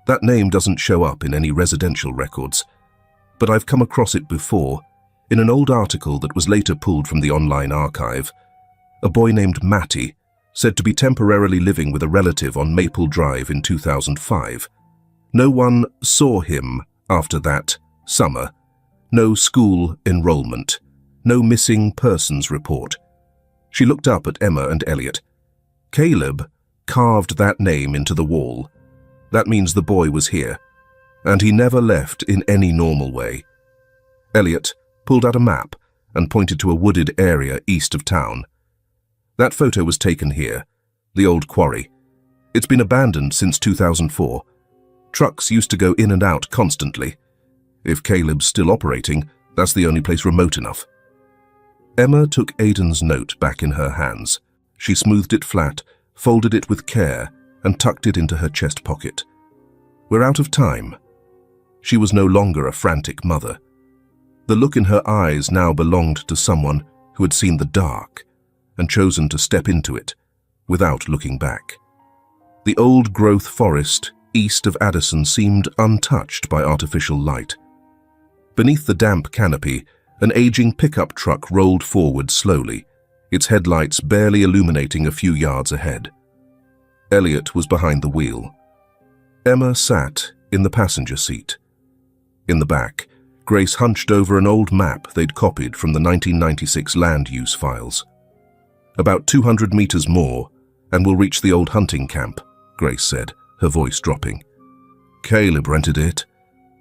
That name doesn't show up in any residential records, but I've come across it before, in an old article that was later pulled from the online archive. A boy named Matty, said to be temporarily living with a relative on Maple Drive in 2005. No one saw him after that summer. No school enrollment. No missing persons report." She looked up at Emma and Elliot. "Caleb carved that name into the wall. That means the boy was here, and he never left in any normal way." Elliot pulled out a map and pointed to a wooded area east of town. "That photo was taken here, the old quarry. It's been abandoned since 2004. Trucks used to go in and out constantly. If Caleb's still operating, that's the only place remote enough." Emma took Aidan's note back in her hands. She smoothed it flat, folded it with care, and tucked it into her chest pocket. "We're out of time." She was no longer a frantic mother. The look in her eyes now belonged to someone who had seen the dark and chosen to step into it without looking back. The old-growth forest east of Addison seemed untouched by artificial light. Beneath the damp canopy, an aging pickup truck rolled forward slowly, its headlights barely illuminating a few yards ahead. Elliot was behind the wheel. Emma sat in the passenger seat. In the back, Grace hunched over an old map they'd copied from the 1996 land use files. "About 200 meters more, and we'll reach the old hunting camp," Grace said, her voice dropping. "Caleb rented it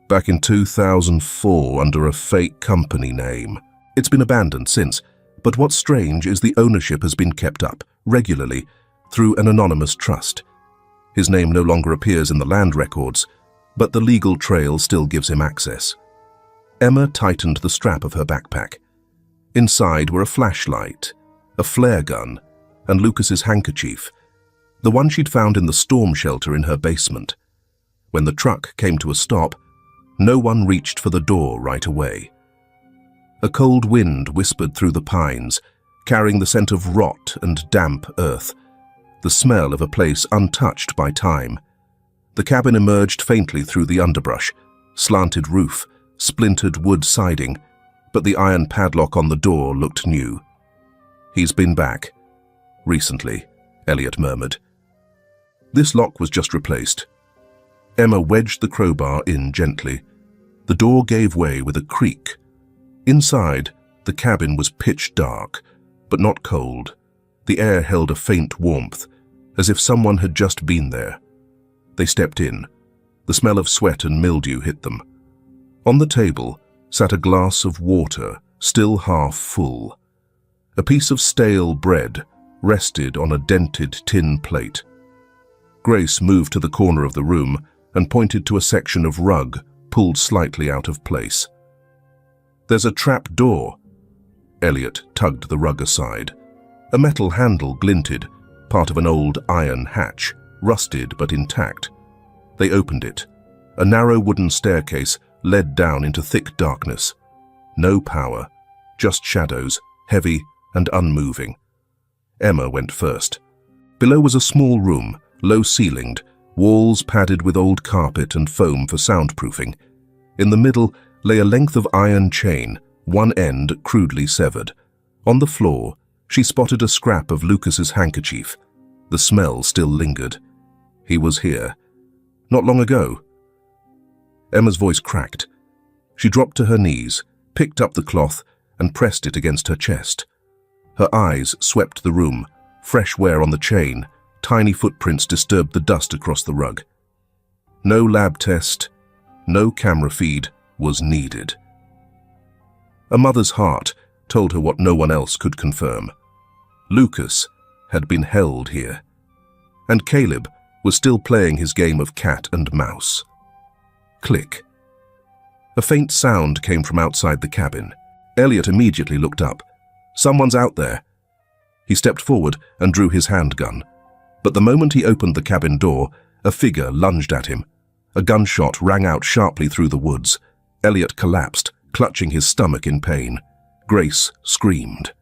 back in 2004 under a fake company name. It's been abandoned since, but what's strange is the ownership has been kept up, regularly, through an anonymous trust. His name no longer appears in the land records, but the legal trail still gives him access." Emma tightened the strap of her backpack. Inside were a flashlight, a flare gun, and Lucas's handkerchief, the one she'd found in the storm shelter in her basement. When the truck came to a stop, no one reached for the door right away. A cold wind whispered through the pines, carrying the scent of rot and damp earth, the smell of a place untouched by time. The cabin emerged faintly through the underbrush, slanted roof, splintered wood siding, but the iron padlock on the door looked new. "He's been back recently," Elliot murmured. "This lock was just replaced." Emma wedged the crowbar in gently. The door gave way with a creak. Inside, the cabin was pitch dark, but not cold. The air held a faint warmth, as if someone had just been there. They stepped in. The smell of sweat and mildew hit them. On the table sat a glass of water, still half full. A piece of stale bread rested on a dented tin plate. Grace moved to the corner of the room and pointed to a section of rug pulled slightly out of place. "There's a trap door." Elliot tugged the rug aside. A metal handle glinted, part of an old iron hatch, rusted but intact. They opened it. A narrow wooden staircase led down into thick darkness. No power, just shadows, heavy and unmoving. Emma went first. Below was a small room, low-ceilinged, walls padded with old carpet and foam for soundproofing. In the middle lay a length of iron chain, one end crudely severed. On the floor, she spotted a scrap of Lucas's handkerchief. The smell still lingered. He was here. Not long ago. Emma's voice cracked. She dropped to her knees, picked up the cloth, and pressed it against her chest. Her eyes swept the room, fresh wear on the chain. Tiny footprints disturbed the dust across the rug. No lab test, no camera feed was needed. A mother's heart told her what no one else could confirm. Lucas had been held here, and Caleb was still playing his game of cat and mouse. Click. A faint sound came from outside the cabin. Elliot immediately looked up. "Someone's out there." He stepped forward and drew his handgun. But the moment he opened the cabin door, a figure lunged at him. A gunshot rang out sharply through the woods. Elliot collapsed, clutching his stomach in pain. Grace screamed.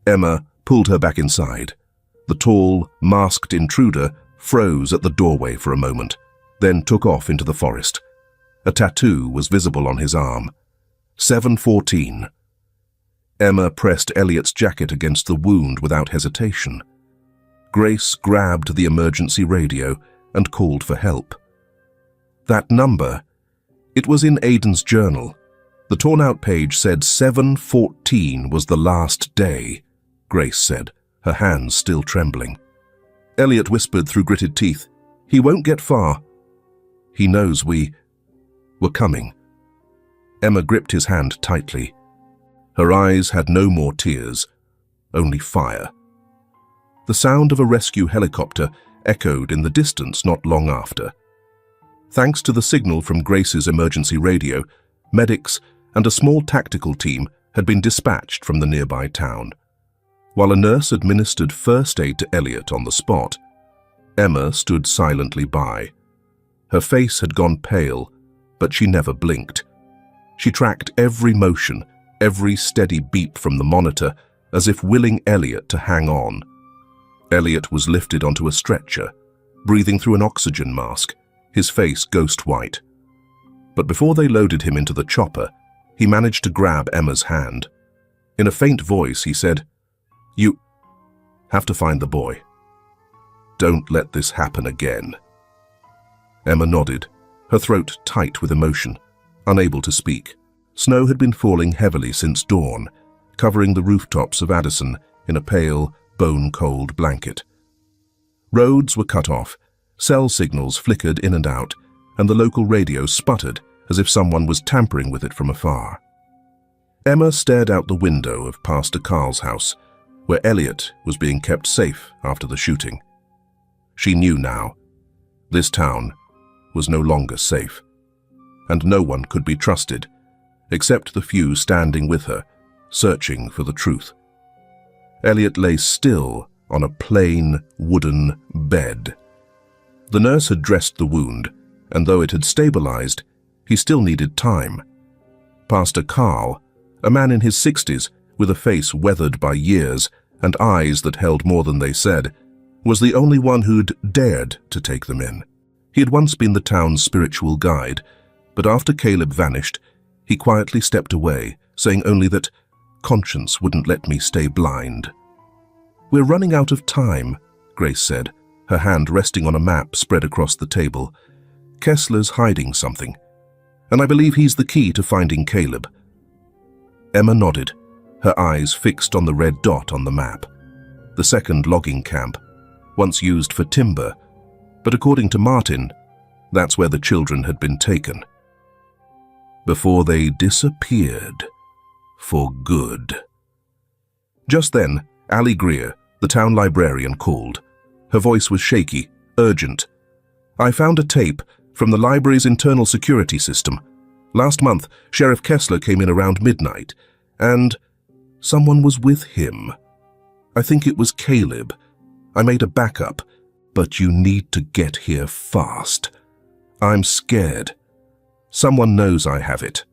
Emma pulled her back inside. The tall, masked intruder froze at the doorway for a moment, then took off into the forest. A tattoo was visible on his arm. 714. Emma pressed Elliot's jacket against the wound without hesitation. Grace grabbed the emergency radio and called for help. That number, it was in Aiden's journal. The torn-out page said 714 was the last day, Grace said, her hands still trembling. Elliot whispered through gritted teeth, "He won't get far." "He knows we're coming." Emma gripped his hand tightly. Her eyes had no more tears, only fire. The sound of a rescue helicopter echoed in the distance not long after. Thanks to the signal from Grace's emergency radio, medics and a small tactical team had been dispatched from the nearby town. While a nurse administered first aid to Elliot on the spot, Emma stood silently by. Her face had gone pale, but she never blinked. She tracked every motion, every steady beep from the monitor, as if willing Elliot to hang on. Elliot was lifted onto a stretcher, breathing through an oxygen mask, his face ghost white. But before they loaded him into the chopper, he managed to grab Emma's hand. In a faint voice, he said, "You have to find the boy. Don't let this happen again." Emma nodded, her throat tight with emotion, unable to speak. Snow had been falling heavily since dawn, covering the rooftops of Addison in a pale, bone-cold blanket. Roads were cut off, cell signals flickered in and out, and the local radio sputtered as if someone was tampering with it from afar. Emma stared out the window of Pastor Carl's house, where Elliot was being kept safe after the shooting. She knew now. This town was no longer safe, and no one could be trusted, except the few standing with her, searching for the truth. Elliot lay still on a plain, wooden bed. The nurse had dressed the wound, and though it had stabilized, he still needed time. Pastor Carl, a man in his 60s with a face weathered by years and eyes that held more than they said, was the only one who'd dared to take them in. He had once been the town's spiritual guide, but after Caleb vanished, he quietly stepped away, saying only that conscience wouldn't let me stay blind. "We're running out of time," Grace said, her hand resting on a map spread across the table. "Kessler's hiding something, and I believe he's the key to finding Caleb." Emma nodded, her eyes fixed on the red dot on the map. The second logging camp, once used for timber, but according to Martin, that's where the children had been taken. Before they disappeared for good. Just then, Allie Greer, the town librarian, called. Her voice was shaky, urgent. "I found a tape from the library's internal security system. Last month, Sheriff Kessler came in around midnight, and someone was with him. I think it was Caleb. I made a backup, but you need to get here fast. I'm scared. Someone knows I have it."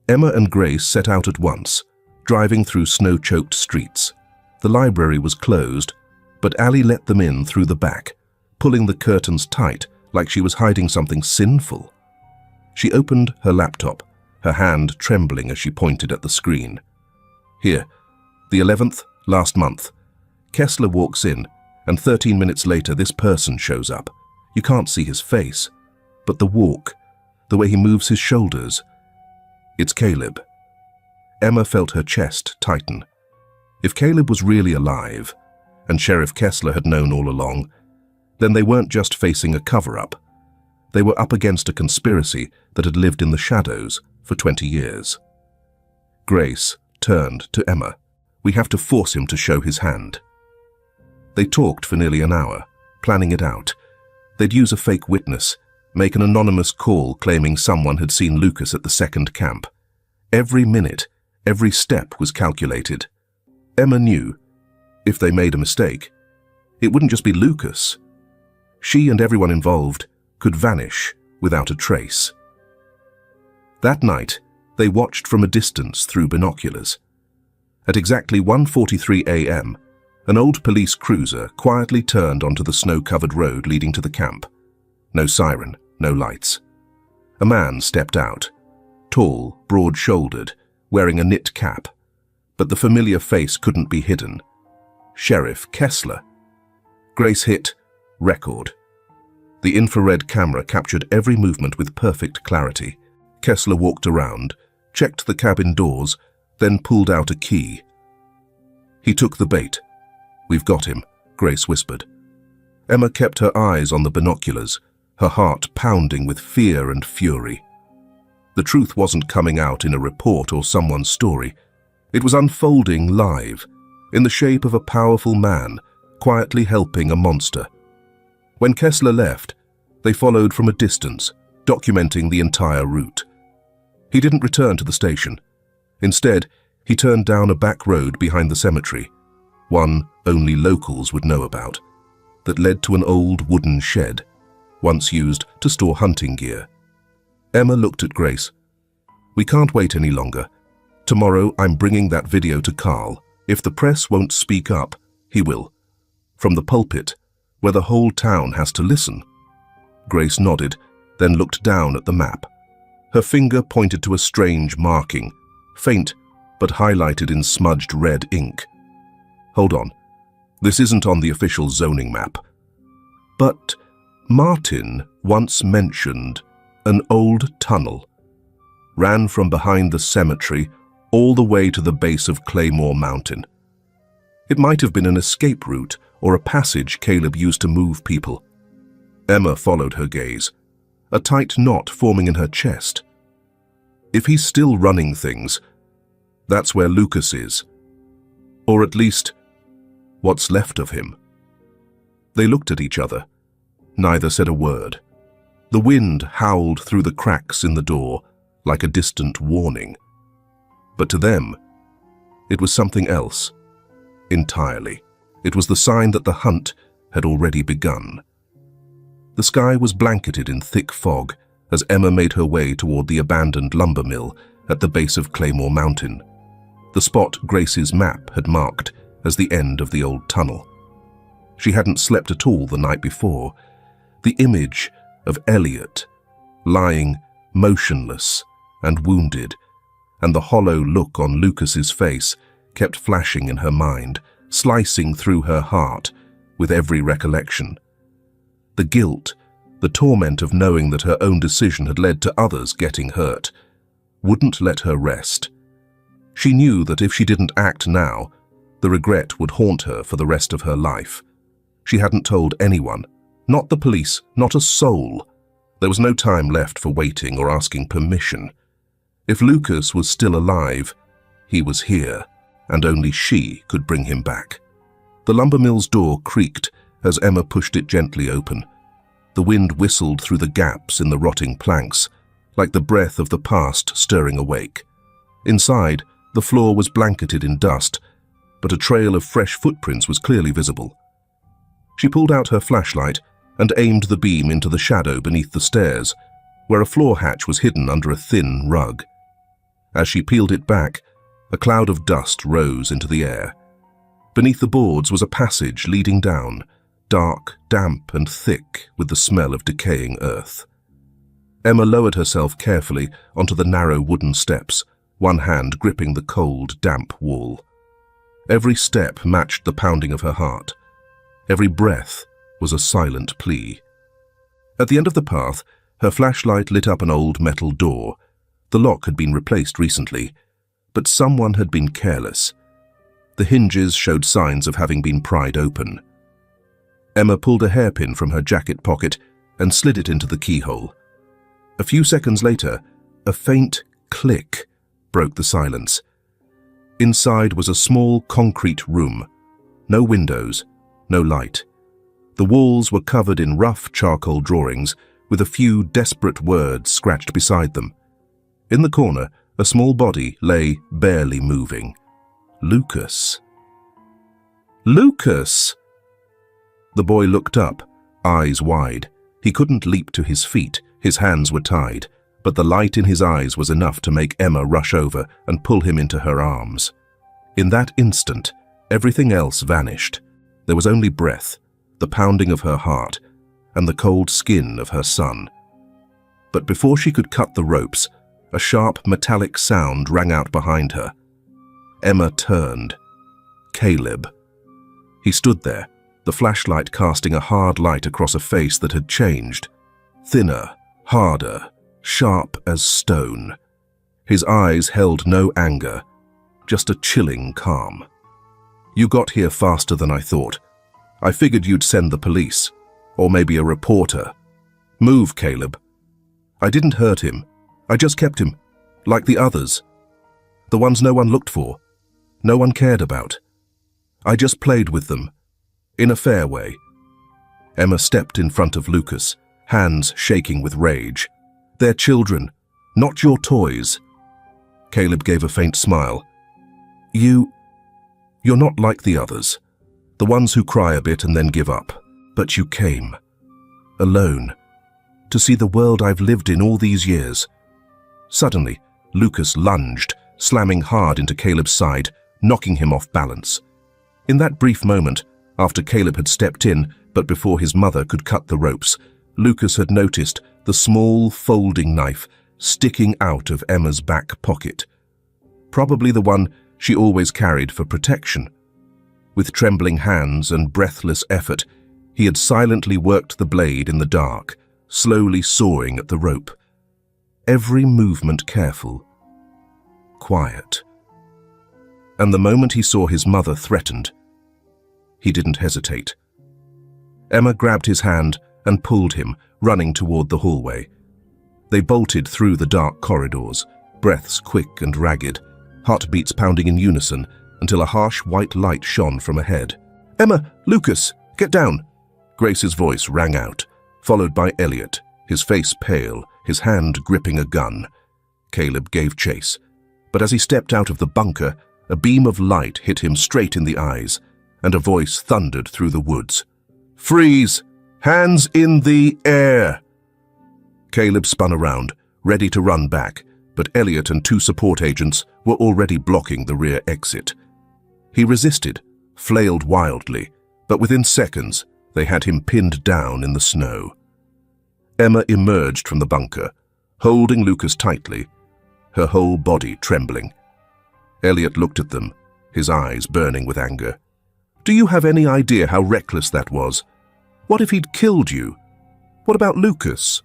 Emma and Grace set out at once, driving through snow-choked streets. The library was closed, but Allie let them in through the back, pulling the curtains tight like she was hiding something sinful. She opened her laptop, her hand trembling as she pointed at the screen. "Here, the 11th, last month. Kessler walks in, and 13 minutes later this person shows up. You can't see his face, but the walk, the way he moves his shoulders. It's Caleb." Emma felt her chest tighten. If Caleb was really alive, and Sheriff Kessler had known all along, then they weren't just facing a cover-up. They were up against a conspiracy that had lived in the shadows for 20 years. Grace turned to Emma. "We have to force him to show his hand." They talked for nearly an hour, planning it out. They'd use a fake witness, make an anonymous call claiming someone had seen Lucas at the second camp. Every minute, every step was calculated. Emma knew, if they made a mistake, it wouldn't just be Lucas. She and everyone involved could vanish without a trace. That night, they watched from a distance through binoculars. At exactly 1:43 a.m., an old police cruiser quietly turned onto the snow-covered road leading to the camp. No siren, no lights. A man stepped out, tall, broad-shouldered, wearing a knit cap, but the familiar face couldn't be hidden. Sheriff Kessler. Grace hit record. The infrared camera captured every movement with perfect clarity. Kessler walked around, checked the cabin doors, then pulled out a key. He took the bait. "We've got him," Grace whispered. Emma kept her eyes on the binoculars, her heart pounding with fear and fury. The truth wasn't coming out in a report or someone's story. It was unfolding live, in the shape of a powerful man, quietly helping a monster. When Kessler left, they followed from a distance, documenting the entire route. He didn't return to the station. Instead, he turned down a back road behind the cemetery, one only locals would know about, that led to an old wooden shed. once used to store hunting gear. Emma looked at Grace. "We can't wait any longer. Tomorrow I'm bringing that video to Carl. If the press won't speak up, he will. From the pulpit, where the whole town has to listen." Grace nodded, then looked down at the map. Her finger pointed to a strange marking, faint but highlighted in smudged red ink. "Hold on. This isn't on the official zoning map. But Martin once mentioned an old tunnel. Ran from behind the cemetery all the way to the base of Claymore Mountain. It might have been an escape route or a passage Caleb used to move people." Emma followed her gaze, a tight knot forming in her chest. If he's still running things, that's where Lucas is. Or at least, what's left of him. They looked at each other. Neither said a word. The wind howled through the cracks in the door like a distant warning. But to them, it was something else. Entirely. It was the sign that the hunt had already begun. The sky was blanketed in thick fog as Emma made her way toward the abandoned lumber mill at the base of Claymore Mountain, the spot Grace's map had marked as the end of the old tunnel. She hadn't slept at all the night before. The image of Elliot, lying motionless and wounded, and the hollow look on Lucas's face kept flashing in her mind, slicing through her heart with every recollection. The guilt, the torment of knowing that her own decision had led to others getting hurt, wouldn't let her rest. She knew that if she didn't act now, the regret would haunt her for the rest of her life. She hadn't told anyone, not the police, not a soul. There was no time left for waiting or asking permission. If Lucas was still alive, he was here, and only she could bring him back. The lumber mill's door creaked as Emma pushed it gently open. The wind whistled through the gaps in the rotting planks, like the breath of the past stirring awake. Inside, the floor was blanketed in dust, but a trail of fresh footprints was clearly visible. She pulled out her flashlight and aimed the beam into the shadow beneath the stairs, where a floor hatch was hidden under a thin rug. As she peeled it back, a cloud of dust rose into the air. Beneath the boards was a passage leading down, dark, damp, and thick with the smell of decaying earth. Emma lowered herself carefully onto the narrow wooden steps, one hand gripping the cold, damp wall. Every step matched the pounding of her heart. Every breath was a silent plea. At the end of the path, her flashlight lit up an old metal door. The lock had been replaced recently, but someone had been careless. The hinges showed signs of having been pried open. Emma pulled a hairpin from her jacket pocket and slid it into the keyhole. A few seconds later, a faint click broke the silence. Inside was a small concrete room. No windows, no light. The walls were covered in rough charcoal drawings with a few desperate words scratched beside them. In the corner, a small body lay barely moving. Lucas. Lucas! The boy looked up, eyes wide. He couldn't leap to his feet, his hands were tied, but the light in his eyes was enough to make Emma rush over and pull him into her arms. In that instant, everything else vanished. There was only breath, the pounding of her heart, and the cold skin of her son. But before she could cut the ropes, a sharp metallic sound rang out behind her. Emma turned. Caleb. He stood there, the flashlight casting a hard light across a face that had changed. Thinner, harder, sharp as stone. His eyes held no anger, just a chilling calm. "You got here faster than I thought. I figured you'd send the police, or maybe a reporter. Move, Caleb. I didn't hurt him. I just kept him, like the others. The ones no one looked for, no one cared about. I just played with them, in a fair way." Emma stepped in front of Lucas, hands shaking with rage. "They're children, not your toys." Caleb gave a faint smile. You're not like the others, the ones who cry a bit and then give up. But you came. Alone, to see the world I've lived in all these years." Suddenly, Lucas lunged, slamming hard into Caleb's side, knocking him off balance. In that brief moment, after Caleb had stepped in, but before his mother could cut the ropes, Lucas had noticed the small folding knife sticking out of Emma's back pocket. Probably the one she always carried for protection. With trembling hands and breathless effort, he had silently worked the blade in the dark, slowly sawing at the rope. Every movement careful, quiet. And the moment he saw his mother threatened, he didn't hesitate. Emma grabbed his hand and pulled him, running toward the hallway. They bolted through the dark corridors, breaths quick and ragged, heartbeats pounding in unison until a harsh white light shone from ahead. "Emma, Lucas, get down!" Grace's voice rang out, followed by Elliot, his face pale, his hand gripping a gun. Caleb gave chase, but as he stepped out of the bunker, a beam of light hit him straight in the eyes, and a voice thundered through the woods. "Freeze! Hands in the air!" Caleb spun around, ready to run back, but Elliot and 2 support agents were already blocking the rear exit. He resisted, flailed wildly, but within seconds they had him pinned down in the snow. Emma emerged from the bunker, holding Lucas tightly, her whole body trembling. Elliot looked at them, his eyes burning with anger. "Do you have any idea how reckless that was? What if he'd killed you? What about Lucas?"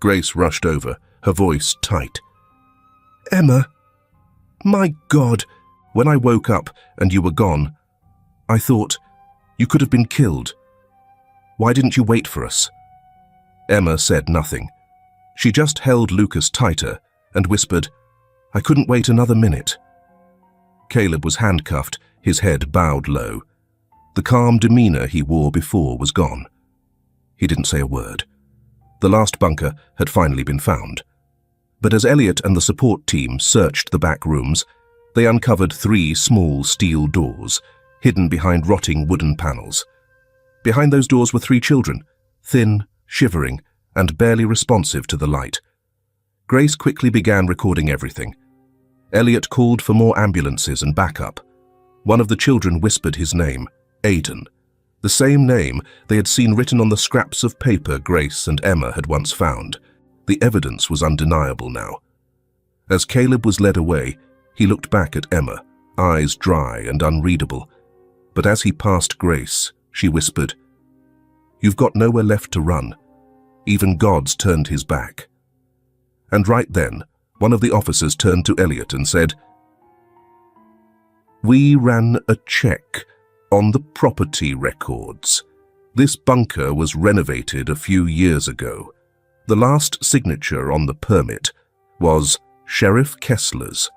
Grace rushed over, her voice tight. "Emma, my God, when I woke up and you were gone, I thought you could have been killed. Why didn't you wait for us?" Emma said nothing. She just held Lucas tighter and whispered, "I couldn't wait another minute." Caleb was handcuffed, his head bowed low. The calm demeanor he wore before was gone. He didn't say a word. The last bunker had finally been found. But as Elliot and the support team searched the back rooms, they uncovered 3 small steel doors, hidden behind rotting wooden panels. Behind those doors were 3 children, thin, shivering, and barely responsive to the light. Grace quickly began recording everything. Elliot called for more ambulances and backup. One of the children whispered his name, Aiden, the same name they had seen written on the scraps of paper Grace and Emma had once found. The evidence was undeniable now. As Caleb was led away, he looked back at Emma, eyes dry and unreadable. But as he passed Grace, she whispered, "You've got nowhere left to run. Even God's turned his back." And right then, one of the officers turned to Elliot and said, "We ran a check on the property records. This bunker was renovated a few years ago. The last signature on the permit was Sheriff Kessler's."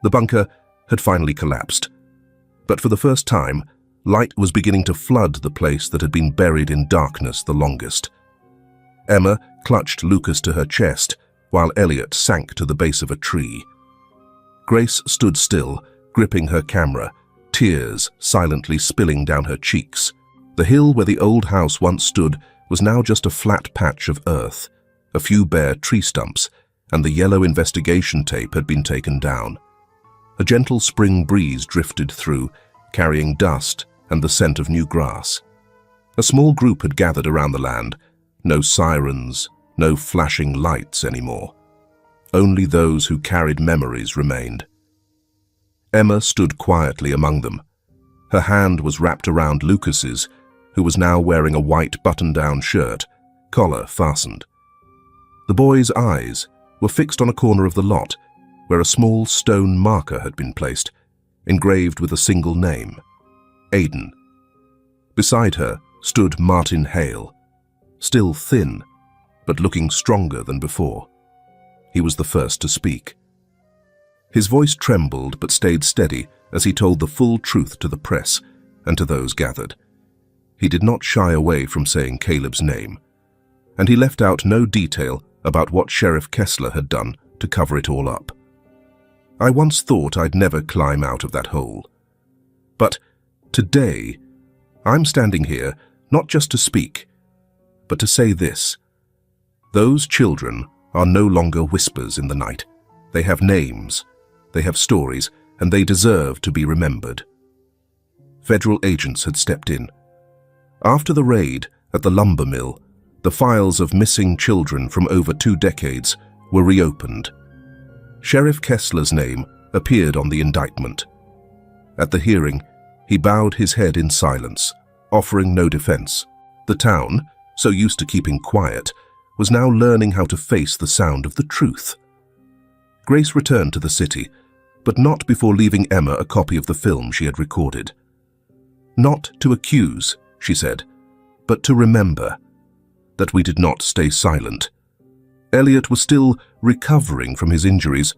The bunker had finally collapsed, but for the first time, light was beginning to flood the place that had been buried in darkness the longest. Emma clutched Lucas to her chest, while Elliot sank to the base of a tree. Grace stood still, gripping her camera, tears silently spilling down her cheeks. The hill where the old house once stood was now just a flat patch of earth, a few bare tree stumps, and the yellow investigation tape had been taken down. A gentle spring breeze drifted through, carrying dust and the scent of new grass. A small group had gathered around the land. No sirens, no flashing lights anymore. Only those who carried memories remained. Emma stood quietly among them. Her hand was wrapped around Lucas's, who was now wearing a white button-down shirt, collar fastened. The boy's eyes were fixed on a corner of the lot, where a small stone marker had been placed, engraved with a single name, Aiden. Beside her stood Martin Hale, still thin, but looking stronger than before. He was the first to speak. His voice trembled but stayed steady as he told the full truth to the press and to those gathered. He did not shy away from saying Caleb's name, and he left out no detail about what Sheriff Kessler had done to cover it all up. I once thought I'd never climb out of that hole. But today, I'm standing here not just to speak, but to say this: Those children are no longer whispers in the night. They have names, they have stories, and they deserve to be remembered. Federal agents had stepped in. After the raid at the lumber mill, the files of missing children from over 2 decades were reopened. Sheriff Kessler's name appeared on the indictment. At the hearing, he bowed his head in silence, offering no defense. The town, so used to keeping quiet, was now learning how to face the sound of the truth. Grace returned to the city, but not before leaving Emma a copy of the film she had recorded. "Not to accuse," she said, "but to remember that we did not stay silent." Elliot was still recovering from his injuries,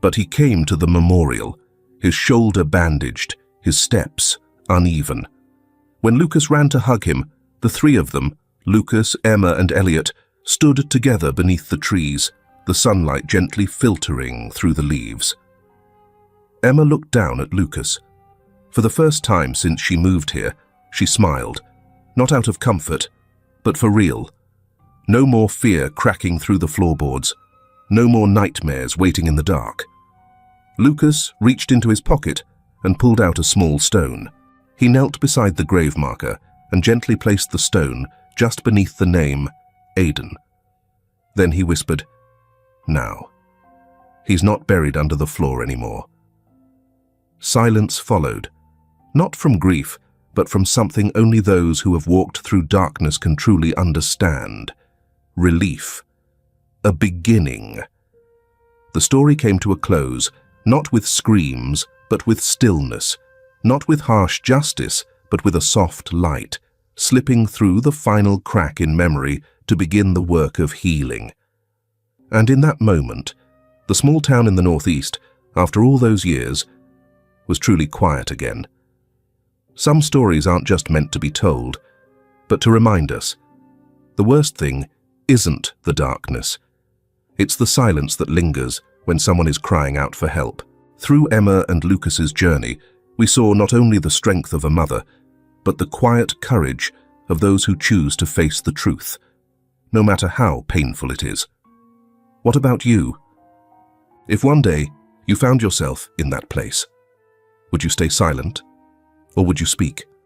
but he came to the memorial, his shoulder bandaged, his steps uneven. When Lucas ran to hug him, the 3 of them, Lucas, Emma, and Elliot, stood together beneath the trees, the sunlight gently filtering through the leaves. Emma looked down at Lucas. For the first time since she moved here, she smiled, not out of comfort, but for real. No more fear cracking through the floorboards, no more nightmares waiting in the dark. Lucas reached into his pocket and pulled out a small stone. He knelt beside the grave marker and gently placed the stone just beneath the name Aiden. Then he whispered, "Now, he's not buried under the floor anymore." Silence followed, not from grief, but from something only those who have walked through darkness can truly understand. Relief. A beginning. The story came to a close, not with screams, but with stillness, not with harsh justice, but with a soft light, slipping through the final crack in memory to begin the work of healing. And in that moment, the small town in the northeast, after all those years, was truly quiet again. Some stories aren't just meant to be told, but to remind us. The worst thing isn't the darkness. It's the silence that lingers when someone is crying out for help. Through Emma and Lucas's journey, we saw not only the strength of a mother, but the quiet courage of those who choose to face the truth, no matter how painful it is. What about you? If one day you found yourself in that place, would you stay silent, or would you speak?